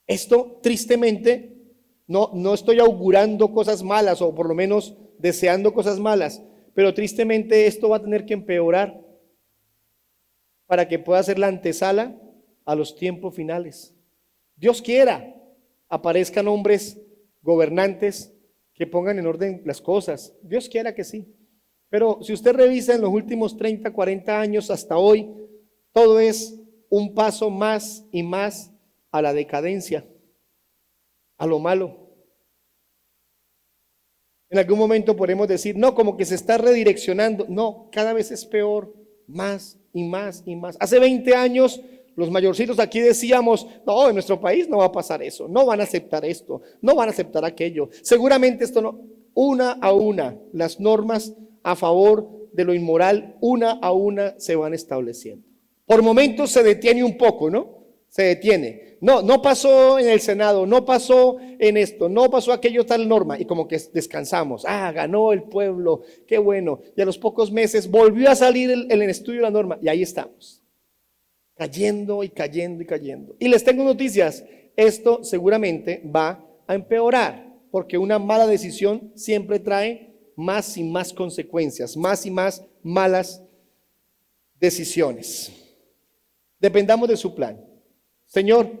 Esto tristemente, no estoy augurando cosas malas o por lo menos deseando cosas malas, pero tristemente esto va a tener que empeorar para que pueda ser la antesala a los tiempos finales. Dios quiera, aparezcan hombres gobernantes que pongan en orden las cosas. Dios quiera que sí. Pero si usted revisa en los últimos 30, 40 años hasta hoy, todo es un paso más y más a la decadencia, a lo malo. En algún momento podemos decir, no, como que se está redireccionando. No, cada vez es peor, más y más y más. Hace 20 años, los mayorcitos aquí decíamos, no, en nuestro país no va a pasar eso, no van a aceptar esto, no van a aceptar aquello. Seguramente esto no, una a una, las normas a favor de lo inmoral, una a una se van estableciendo. Por momentos se detiene un poco, ¿no? Se detiene. No pasó en el Senado, no pasó en esto, no pasó aquello tal norma. Y como que descansamos. Ganó el pueblo, qué bueno. Y a los pocos meses volvió a salir el estudio de la norma. Y ahí estamos. Cayendo y cayendo y cayendo. Y les tengo noticias. Esto seguramente va a empeorar. Porque una mala decisión siempre trae más y más consecuencias, más y más malas decisiones. Dependamos de su plan. Señor,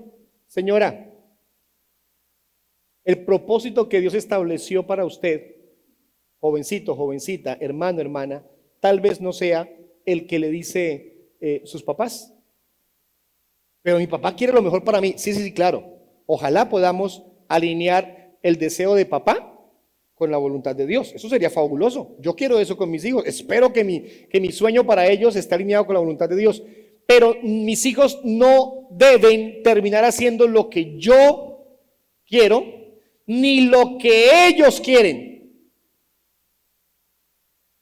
señora, el propósito que Dios estableció para usted, jovencito, jovencita, hermano, hermana, tal vez no sea el que le dice sus papás. Pero mi papá quiere lo mejor para mí. Sí, sí, sí, claro. Ojalá podamos alinear el deseo de papá con la voluntad de Dios. Eso sería fabuloso. Yo quiero eso con mis hijos. Espero que mi sueño para ellos esté alineado con la voluntad de Dios. Pero mis hijos no deben terminar haciendo lo que yo quiero, ni lo que ellos quieren.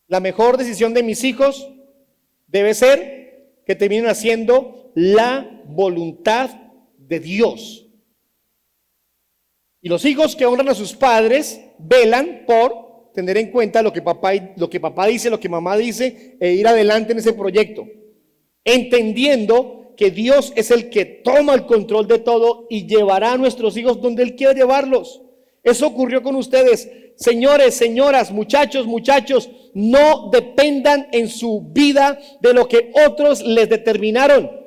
La mejor decisión de mis hijos debe ser que terminen haciendo la voluntad de Dios. Y los hijos que honran a sus padres velan por tener en cuenta lo que papá dice, lo que mamá dice, e ir adelante en ese proyecto, entendiendo que Dios es el que toma el control de todo y llevará a nuestros hijos donde Él quiere llevarlos. Eso ocurrió con ustedes. Señores, señoras, muchachos, no dependan en su vida de lo que otros les determinaron.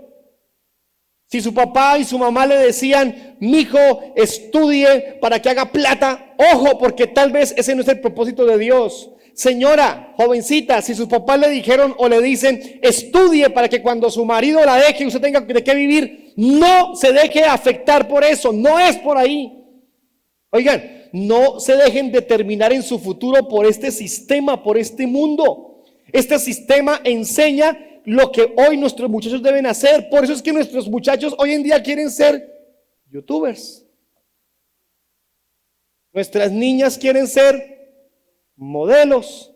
Si su papá y su mamá le decían, mijo, estudie para que haga plata, ojo, porque tal vez ese no es el propósito de Dios. Señora, jovencita, si sus papás le dijeron o le dicen, estudie para que cuando su marido la deje y usted tenga de qué vivir, no se deje afectar por eso, no es por ahí. Oigan, no se dejen determinar en su futuro por este sistema, por este mundo. Este sistema enseña lo que hoy nuestros muchachos deben hacer. Por eso es que nuestros muchachos hoy en día quieren ser youtubers. Nuestras niñas quieren ser modelos,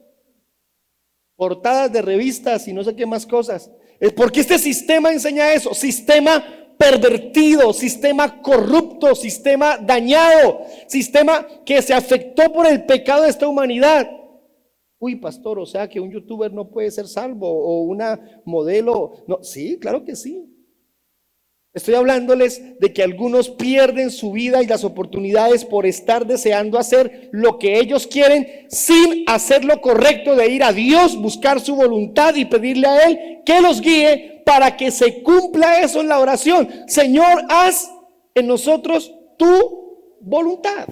portadas de revistas y no sé qué más cosas. Porque este sistema enseña eso, sistema pervertido, sistema corrupto, sistema dañado, sistema que se afectó por el pecado de esta humanidad. Uy, pastor, o sea que un youtuber no puede ser salvo o una modelo. No, sí, claro que sí. Estoy hablándoles de que algunos pierden su vida y las oportunidades por estar deseando hacer lo que ellos quieren sin hacer lo correcto de ir a Dios, buscar su voluntad y pedirle a Él que los guíe para que se cumpla eso en la oración. Señor, haz en nosotros tu voluntad.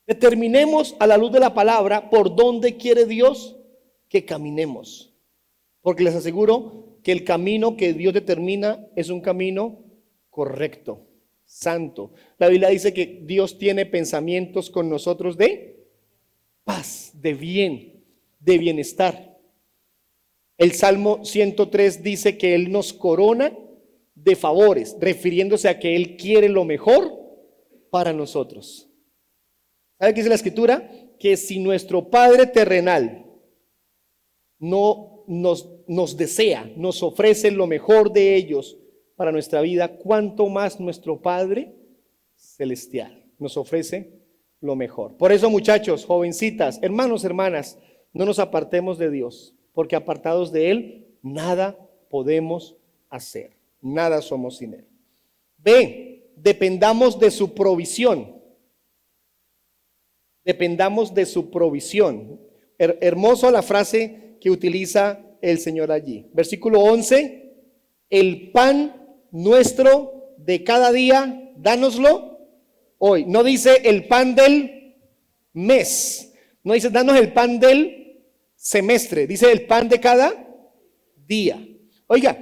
Determinemos a la luz de la palabra por dónde quiere Dios que caminemos. Porque les aseguro que el camino que Dios determina es un camino correcto, santo. La Biblia dice que Dios tiene pensamientos con nosotros de paz, de bien, de bienestar. El Salmo 103 dice que Él nos corona de favores, refiriéndose a que Él quiere lo mejor para nosotros. ¿Sabe qué dice la Escritura? Que si nuestro Padre terrenal no nos desea, nos ofrece lo mejor de ellos para nuestra vida, cuánto más nuestro Padre celestial nos ofrece lo mejor. Por eso, muchachos, jovencitas, hermanos, hermanas, no nos apartemos de Dios, porque apartados de Él, nada podemos hacer, nada somos sin Él. B, dependamos de su provisión. Dependamos de su provisión. Hermoso la frase que utiliza el Señor allí. Versículo 11, el pan nuestro de cada día, dánoslo hoy. No dice el pan del mes, no dice danos el pan del semestre, dice el pan de cada día. Oiga,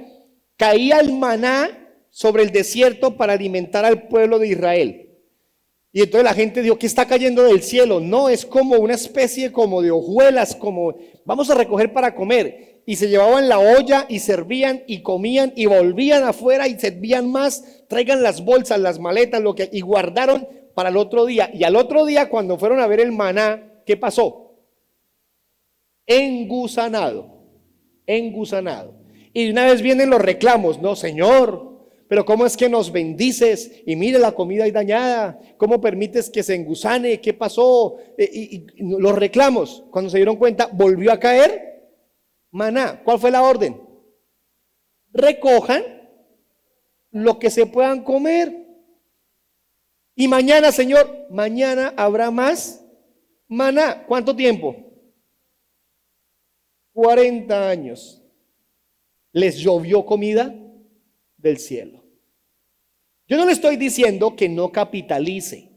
caía el maná sobre el desierto para alimentar al pueblo de Israel. Y entonces la gente dijo, ¿qué está cayendo del cielo? No, es como una especie como de hojuelas, como vamos a recoger para comer. Y se llevaban la olla y servían y comían y volvían afuera y servían más. Traigan las bolsas, las maletas, y guardaron para el otro día. Y al otro día cuando fueron a ver el maná, ¿qué pasó? Engusanado. Y de una vez vienen los reclamos, no, Señor, pero ¿cómo es que nos bendices? Y mire, la comida ahí dañada. ¿Cómo permites que se engusane? ¿Qué pasó? Y los reclamos. Cuando se dieron cuenta, volvió a caer maná. ¿Cuál fue la orden? Recojan lo que se puedan comer. Y mañana, Señor, mañana habrá más maná. ¿Cuánto tiempo? 40 años. ¿Les llovió comida del cielo. Yo no le estoy diciendo que no capitalice,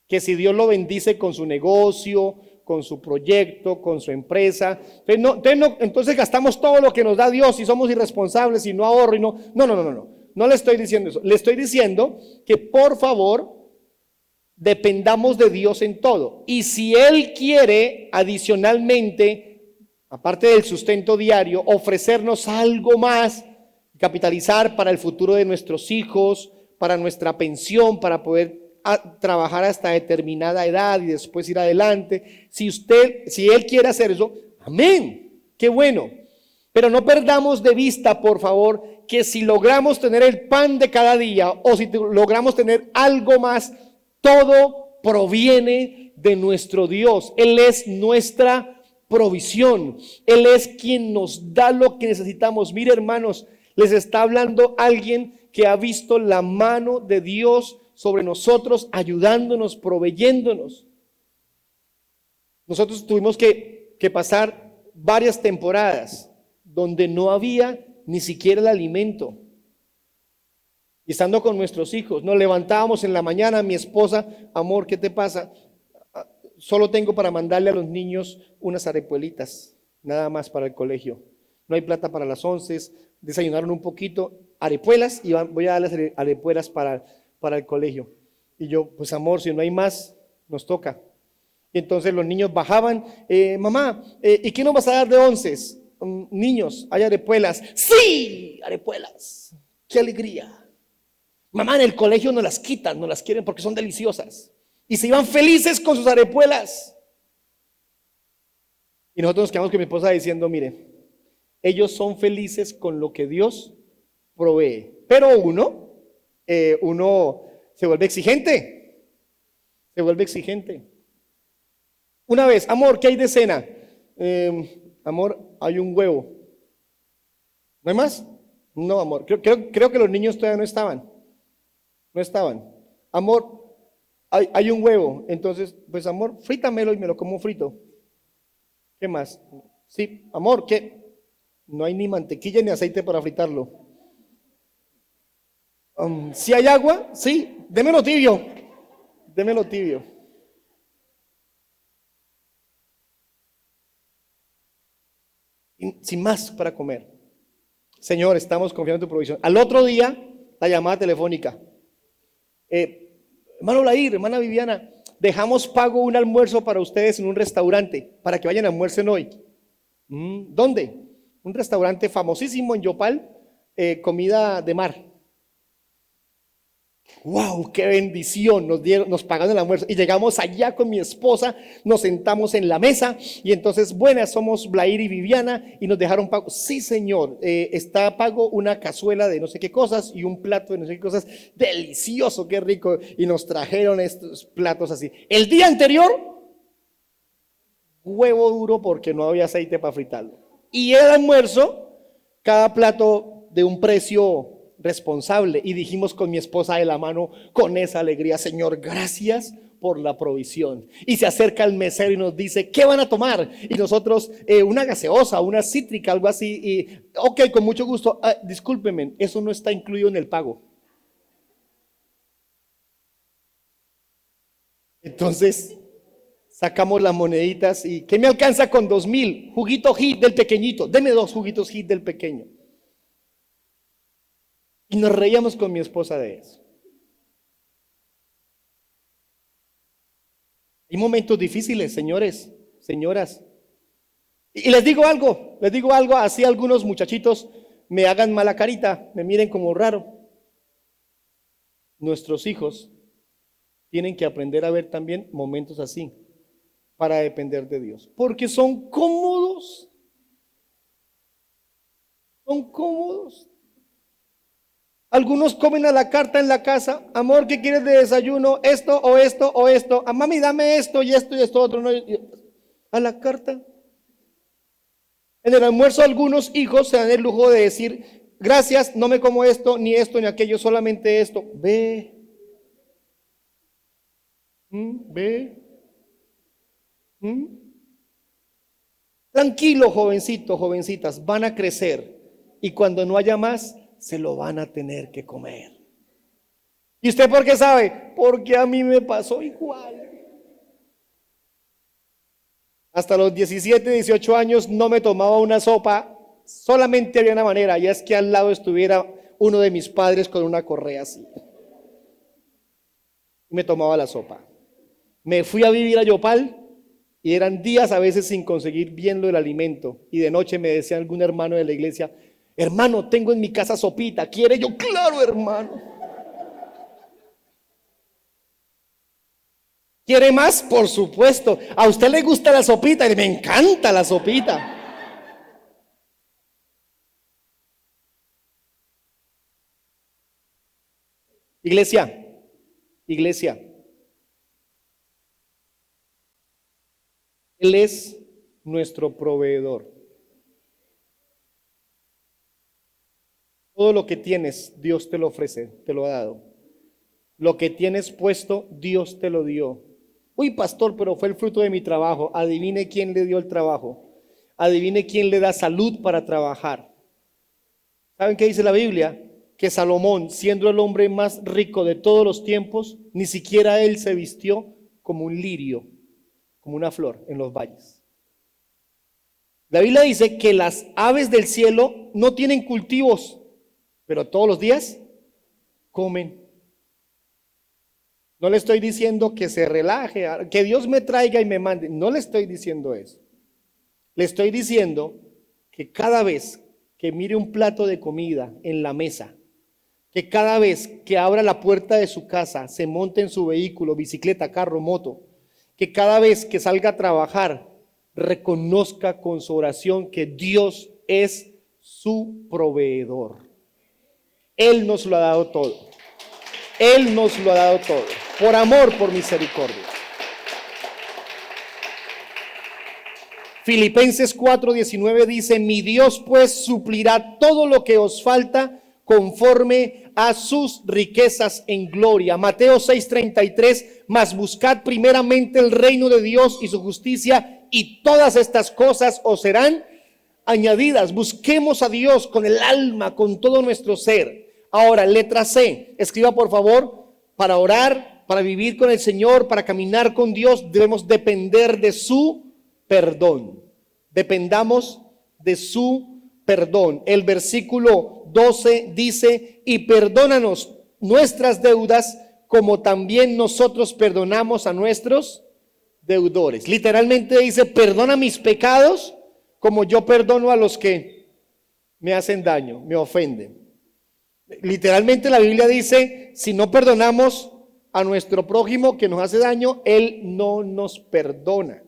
que si Dios lo bendice con su negocio, con su proyecto, con su empresa, entonces gastamos todo lo que nos da Dios y somos irresponsables y no ahorro y no. No le estoy diciendo eso. Le estoy diciendo que por favor dependamos de Dios en todo. Y si Él quiere adicionalmente, aparte del sustento diario, ofrecernos algo más, capitalizar para el futuro de nuestros hijos, para nuestra pensión, para poder trabajar hasta determinada edad y después ir adelante. Si Él quiere hacer eso, amén, qué bueno. Pero no perdamos de vista, por favor, que si logramos tener el pan de cada día o si logramos tener algo más, todo proviene de nuestro Dios. Él es nuestra provisión. Él es quien nos da lo que necesitamos. Mire, hermanos, les está hablando alguien que ha visto la mano de Dios sobre nosotros, ayudándonos, proveyéndonos. Nosotros tuvimos que pasar varias temporadas donde no había ni siquiera el alimento. Y estando con nuestros hijos, nos levantábamos en la mañana, mi esposa, amor, ¿qué te pasa? Solo tengo para mandarle a los niños unas arepuelitas, nada más para el colegio. No hay plata para las 11, desayunaron un poquito, arepuelas, y voy a darles arepuelas para el colegio. Y yo, pues amor, si no hay más, nos toca. Y entonces los niños bajaban, mamá, ¿y qué nos vas a dar de 11? Niños, hay arepuelas. ¡Sí! Arepuelas. ¡Qué alegría! Mamá, en el colegio no las quitan, no las quieren porque son deliciosas. Y se iban felices con sus arepuelas. Y nosotros nos quedamos con mi esposa diciendo, mire, ellos son felices con lo que Dios provee. Pero uno se vuelve exigente. Se vuelve exigente. Una vez, amor, ¿qué hay de cena? Amor, hay un huevo. ¿No hay más? No, amor. Creo que los niños todavía no estaban. No estaban. Amor, hay un huevo. Entonces, pues amor, frítamelo y me lo como frito. ¿Qué más? Sí, amor, ¿qué? No hay ni mantequilla ni aceite para fritarlo. Si hay agua, sí, démelo tibio. Démelo tibio. Sin más para comer. Señor, estamos confiando en tu provisión. Al otro día, la llamada telefónica. Hermano Lair, hermana Viviana, dejamos pago un almuerzo para ustedes en un restaurante, para que vayan a almuercen hoy. ¿Dónde? Un restaurante famosísimo en Yopal, comida de mar. ¡Wow! ¡Qué bendición! Nos pagaron el almuerzo y llegamos allá con mi esposa, nos sentamos en la mesa y entonces, buenas, somos Blair y Viviana y nos dejaron pago. Sí, señor, está pago una cazuela de no sé qué cosas y un plato de no sé qué cosas. Delicioso, qué rico. Y nos trajeron estos platos así. El día anterior, huevo duro porque no había aceite para fritarlo. Y el almuerzo, cada plato de un precio responsable, y dijimos con mi esposa de la mano con esa alegría, Señor, gracias por la provisión. Y se acerca el mesero y nos dice, ¿qué van a tomar? Y nosotros, una gaseosa, una cítrica, algo así. Y ok, con mucho gusto. Discúlpenme, eso no está incluido en el pago. Entonces sacamos las moneditas y ¿qué me alcanza con 2,000? Juguito hit del pequeñito, deme 2 juguitos hit del pequeño. Y nos reíamos con mi esposa de eso. Hay momentos difíciles, señores, señoras. Y les digo algo, así algunos muchachitos me hagan mala carita, me miren como raro. Nuestros hijos tienen que aprender a ver también momentos así para depender de Dios, porque son cómodos. Son cómodos. Algunos comen a la carta en la casa. Amor, ¿qué quieres de desayuno? Esto o esto o esto. Mami, dame esto y esto y esto otro. No, a la carta. En el almuerzo algunos hijos se dan el lujo de decir, gracias, no me como esto, ni aquello, solamente esto. Ve. Ve. Tranquilo, jovencitos, jovencitas, van a crecer. Y cuando no haya más, se lo van a tener que comer. ¿Y usted por qué sabe? Porque a mí me pasó igual. Hasta los 17, 18 años no me tomaba una sopa, solamente había una manera, y es que al lado estuviera uno de mis padres con una correa así. Me tomaba la sopa. Me fui a vivir a Yopal y eran días a veces sin conseguir bien lo del alimento. Y de noche me decía algún hermano de la iglesia: hermano, tengo en mi casa sopita, ¿quiere? Yo, claro, hermano. ¿Quiere más? Por supuesto. ¿A usted le gusta la sopita? Me encanta la sopita. Iglesia, Él es nuestro proveedor. Todo lo que tienes, Dios te lo ofrece, te lo ha dado. Lo que tienes puesto, Dios te lo dio. Uy, pastor, pero fue el fruto de mi trabajo. Adivine quién le dio el trabajo. Adivine quién le da salud para trabajar. ¿Saben qué dice la Biblia? Que Salomón, siendo el hombre más rico de todos los tiempos, ni siquiera él se vistió como un lirio, como una flor en los valles. La Biblia dice que las aves del cielo no tienen cultivos, pero todos los días comen. No le estoy diciendo que se relaje, que Dios me traiga y me mande. No le estoy diciendo eso. Le estoy diciendo que cada vez que mire un plato de comida en la mesa, que cada vez que abra la puerta de su casa, se monte en su vehículo, bicicleta, carro, moto, que cada vez que salga a trabajar, reconozca con su oración que Dios es su proveedor. Él nos lo ha dado todo. Él nos lo ha dado todo. Por amor, por misericordia. Filipenses 4:19 dice: mi Dios pues suplirá todo lo que os falta conforme a sus riquezas en gloria. Mateo 6:33: mas buscad primeramente el reino de Dios y su justicia, y todas estas cosas os serán añadidas. Busquemos a Dios con el alma, con todo nuestro ser. Ahora, letra C, escriba por favor: para orar, para vivir con el Señor, para caminar con Dios, debemos depender de su perdón. Dependamos de su perdón. El versículo 12 dice: y perdónanos nuestras deudas como también nosotros perdonamos a nuestros deudores. Literalmente dice: perdona mis pecados como yo perdono a los que me hacen daño, me ofenden. Literalmente la Biblia dice: si no perdonamos a nuestro prójimo que nos hace daño, Él no nos perdona.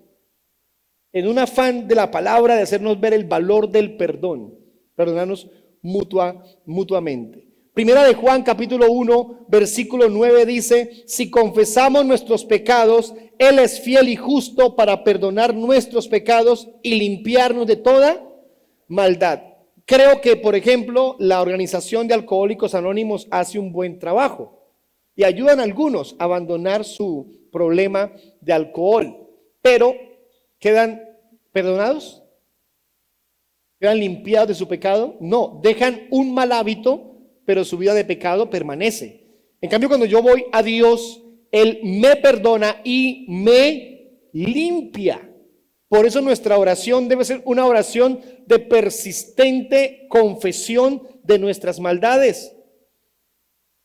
En un afán de la palabra de hacernos ver el valor del perdón, perdonarnos mutuamente. Primera de Juan capítulo 1 versículo 9 dice: si confesamos nuestros pecados, Él es fiel y justo para perdonar nuestros pecados y limpiarnos de toda maldad. Creo que, por ejemplo, la organización de Alcohólicos Anónimos hace un buen trabajo y ayudan a algunos a abandonar su problema de alcohol, pero ¿quedan perdonados? ¿Quedan limpiados de su pecado? No, dejan un mal hábito, pero su vida de pecado permanece. En cambio, cuando yo voy a Dios, Él me perdona y me limpia. Por eso nuestra oración debe ser una oración de persistente confesión de nuestras maldades.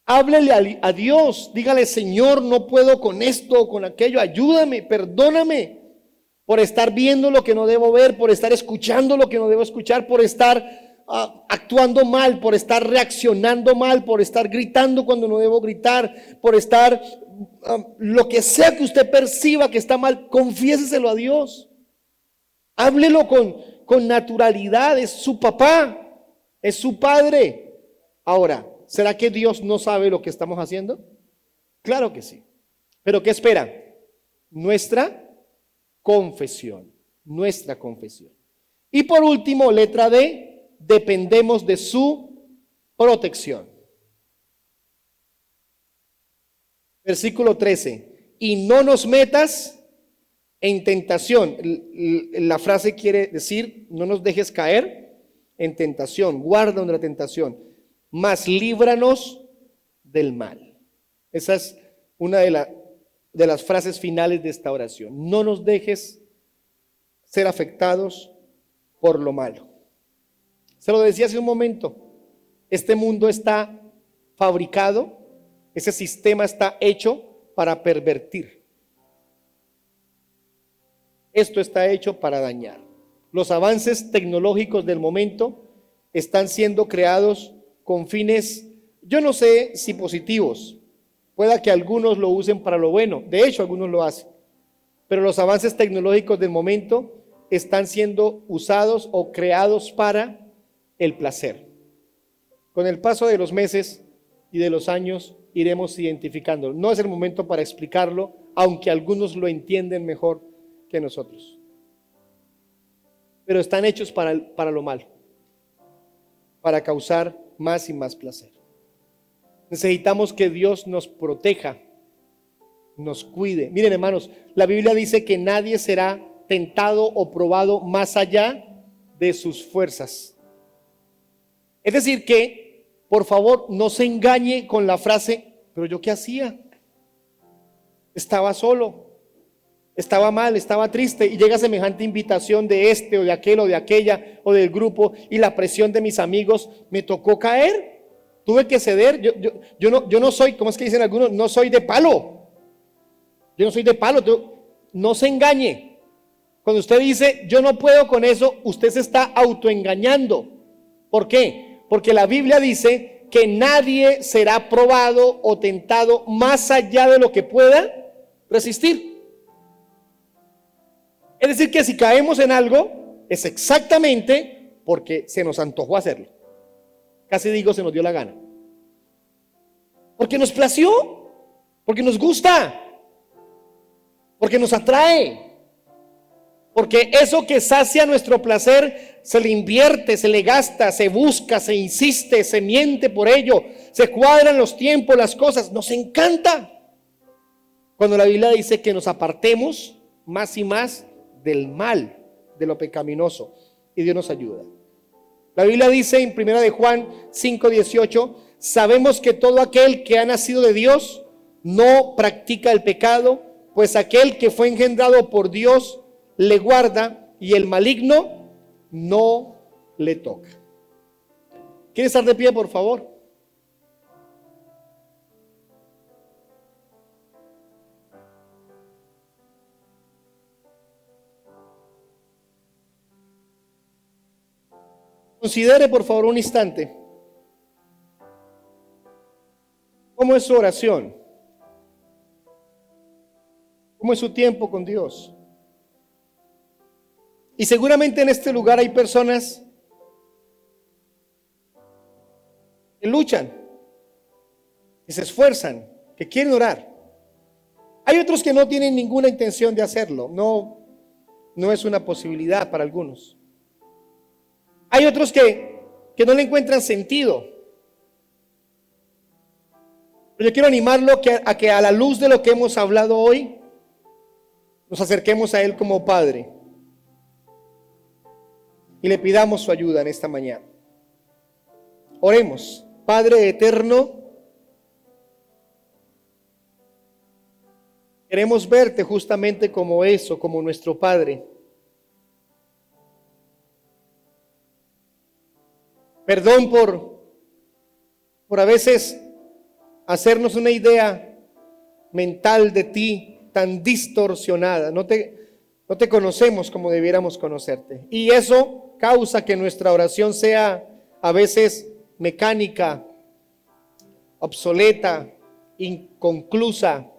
Háblele a Dios, dígale: Señor, no puedo con esto o con aquello, ayúdame, perdóname por estar viendo lo que no debo ver, por estar escuchando lo que no debo escuchar, por estar actuando mal, por estar reaccionando mal, por estar gritando cuando no debo gritar, por estar lo que sea que usted perciba que está mal, confiéseselo a Dios. Háblelo con naturalidad. Es su papá, es su padre. Ahora, ¿será que Dios no sabe lo que estamos haciendo? Claro que sí. ¿Pero qué espera? Nuestra confesión. Nuestra confesión. Y por último, letra D, dependemos de su protección. Versículo 13. Y no nos metas en tentación. La frase quiere decir: no nos dejes caer en tentación, guárdanos de la tentación. mas líbranos del mal. Esa es una de las frases finales de esta oración. No nos dejes ser afectados por lo malo. Se lo decía hace un momento, este mundo está fabricado, ese sistema está hecho para pervertir. Esto está hecho para dañar. Los avances tecnológicos del momento están siendo creados con fines, yo no sé si positivos, pueda que algunos lo usen para lo bueno, de hecho algunos lo hacen, pero los avances tecnológicos del momento están siendo usados o creados para el placer. Con el paso de los meses y de los años iremos identificándolo. No es el momento para explicarlo, aunque algunos lo entienden mejor que nosotros. Pero están hechos para lo malo, para causar más y más placer. Necesitamos que Dios nos proteja, nos cuide. Miren, hermanos, la Biblia dice que nadie será tentado o probado más allá de sus fuerzas. Es decir que, por favor, no se engañe con la frase, pero ¿yo qué hacía? Estaba solo, estaba mal, estaba triste, y llega semejante invitación de este o de aquel o de aquella o del grupo, y la presión de mis amigos, me tocó caer, tuve que ceder. Yo no soy, ¿cómo es que dicen algunos? No soy de palo. Yo no soy de palo. No se engañe. Cuando usted dice yo no puedo con eso, usted se está autoengañando. ¿Por qué? Porque la Biblia dice que nadie será probado o tentado más allá de lo que pueda resistir. Es decir, que si caemos en algo, es exactamente porque se nos antojó hacerlo. Casi digo, se nos dio la gana. Porque nos plació, porque nos gusta, porque nos atrae. Porque eso que sacia nuestro placer, se le invierte, se le gasta, se busca, se insiste, se miente por ello, se cuadran los tiempos, las cosas, nos encanta. Cuando la Biblia dice que nos apartemos más y más del mal, de lo pecaminoso, y Dios nos ayuda. La Biblia dice en 1 de Juan 5:18, sabemos que todo aquel que ha nacido de Dios no practica el pecado, pues aquel que fue engendrado por Dios le guarda y el maligno no le toca. ¿Quiere estar de pie, por favor? Considere, por favor, un instante cómo es su oración, cómo es su tiempo con Dios. Y seguramente en este lugar hay personas que luchan, que se esfuerzan, que quieren orar. Hay otros que no tienen ninguna intención de hacerlo, no es una posibilidad para algunos. Hay otros que no le encuentran sentido. Pero yo quiero animarlo a que a la luz de lo que hemos hablado hoy, nos acerquemos a Él como Padre y le pidamos su ayuda en esta mañana. Oremos. Padre eterno, queremos verte justamente como eso, como nuestro Padre. Perdón por a veces hacernos una idea mental de ti tan distorsionada. No te conocemos como debiéramos conocerte. Y eso causa que nuestra oración sea a veces mecánica, obsoleta, inconclusa,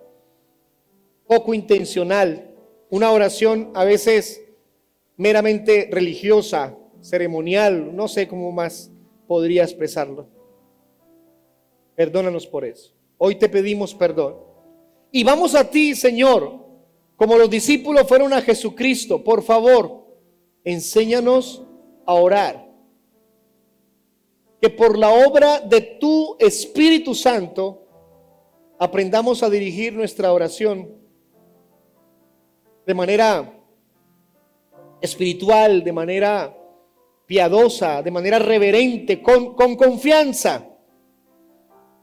poco intencional. Una oración a veces meramente religiosa, ceremonial, no sé cómo más podría expresarlo. Perdónanos por eso. Hoy te pedimos perdón. Y vamos a ti, Señor, como los discípulos fueron a Jesucristo. Por favor, enséñanos a orar. Que por la obra de tu Espíritu Santo aprendamos a dirigir nuestra oración de manera espiritual, de manera piadosa, de manera reverente, con confianza,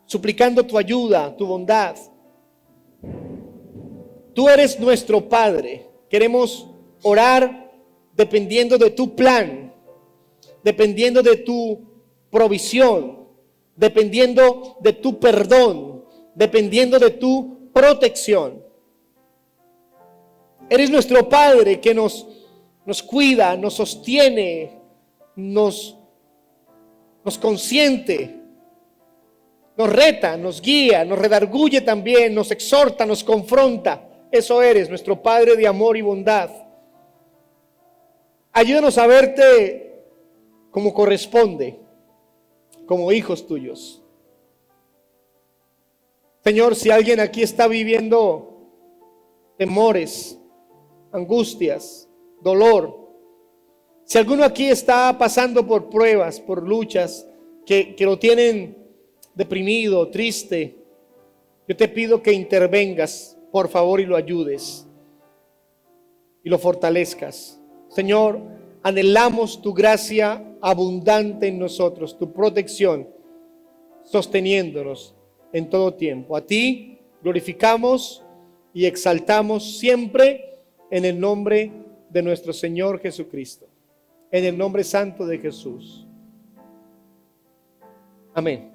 suplicando tu ayuda, tu bondad. Tú eres nuestro Padre. Queremos orar dependiendo de tu plan, dependiendo de tu provisión, dependiendo de tu perdón, dependiendo de tu protección. Eres nuestro Padre que nos cuida, nos sostiene, nos consiente, nos reta, nos guía, nos redarguye también, nos exhorta, nos confronta. Eso eres, nuestro Padre de amor y bondad. Ayúdanos a verte como corresponde, como hijos tuyos. Señor, si alguien aquí está viviendo temores, angustias, dolor, si alguno aquí está pasando por pruebas, por luchas que lo tienen deprimido, triste, yo te pido que intervengas, por favor, y lo ayudes y lo fortalezcas. Señor, anhelamos tu gracia abundante en nosotros, tu protección, sosteniéndonos en todo tiempo. A ti glorificamos y exaltamos siempre en el nombre de nuestro Señor Jesucristo, en el nombre santo de Jesús. Amén.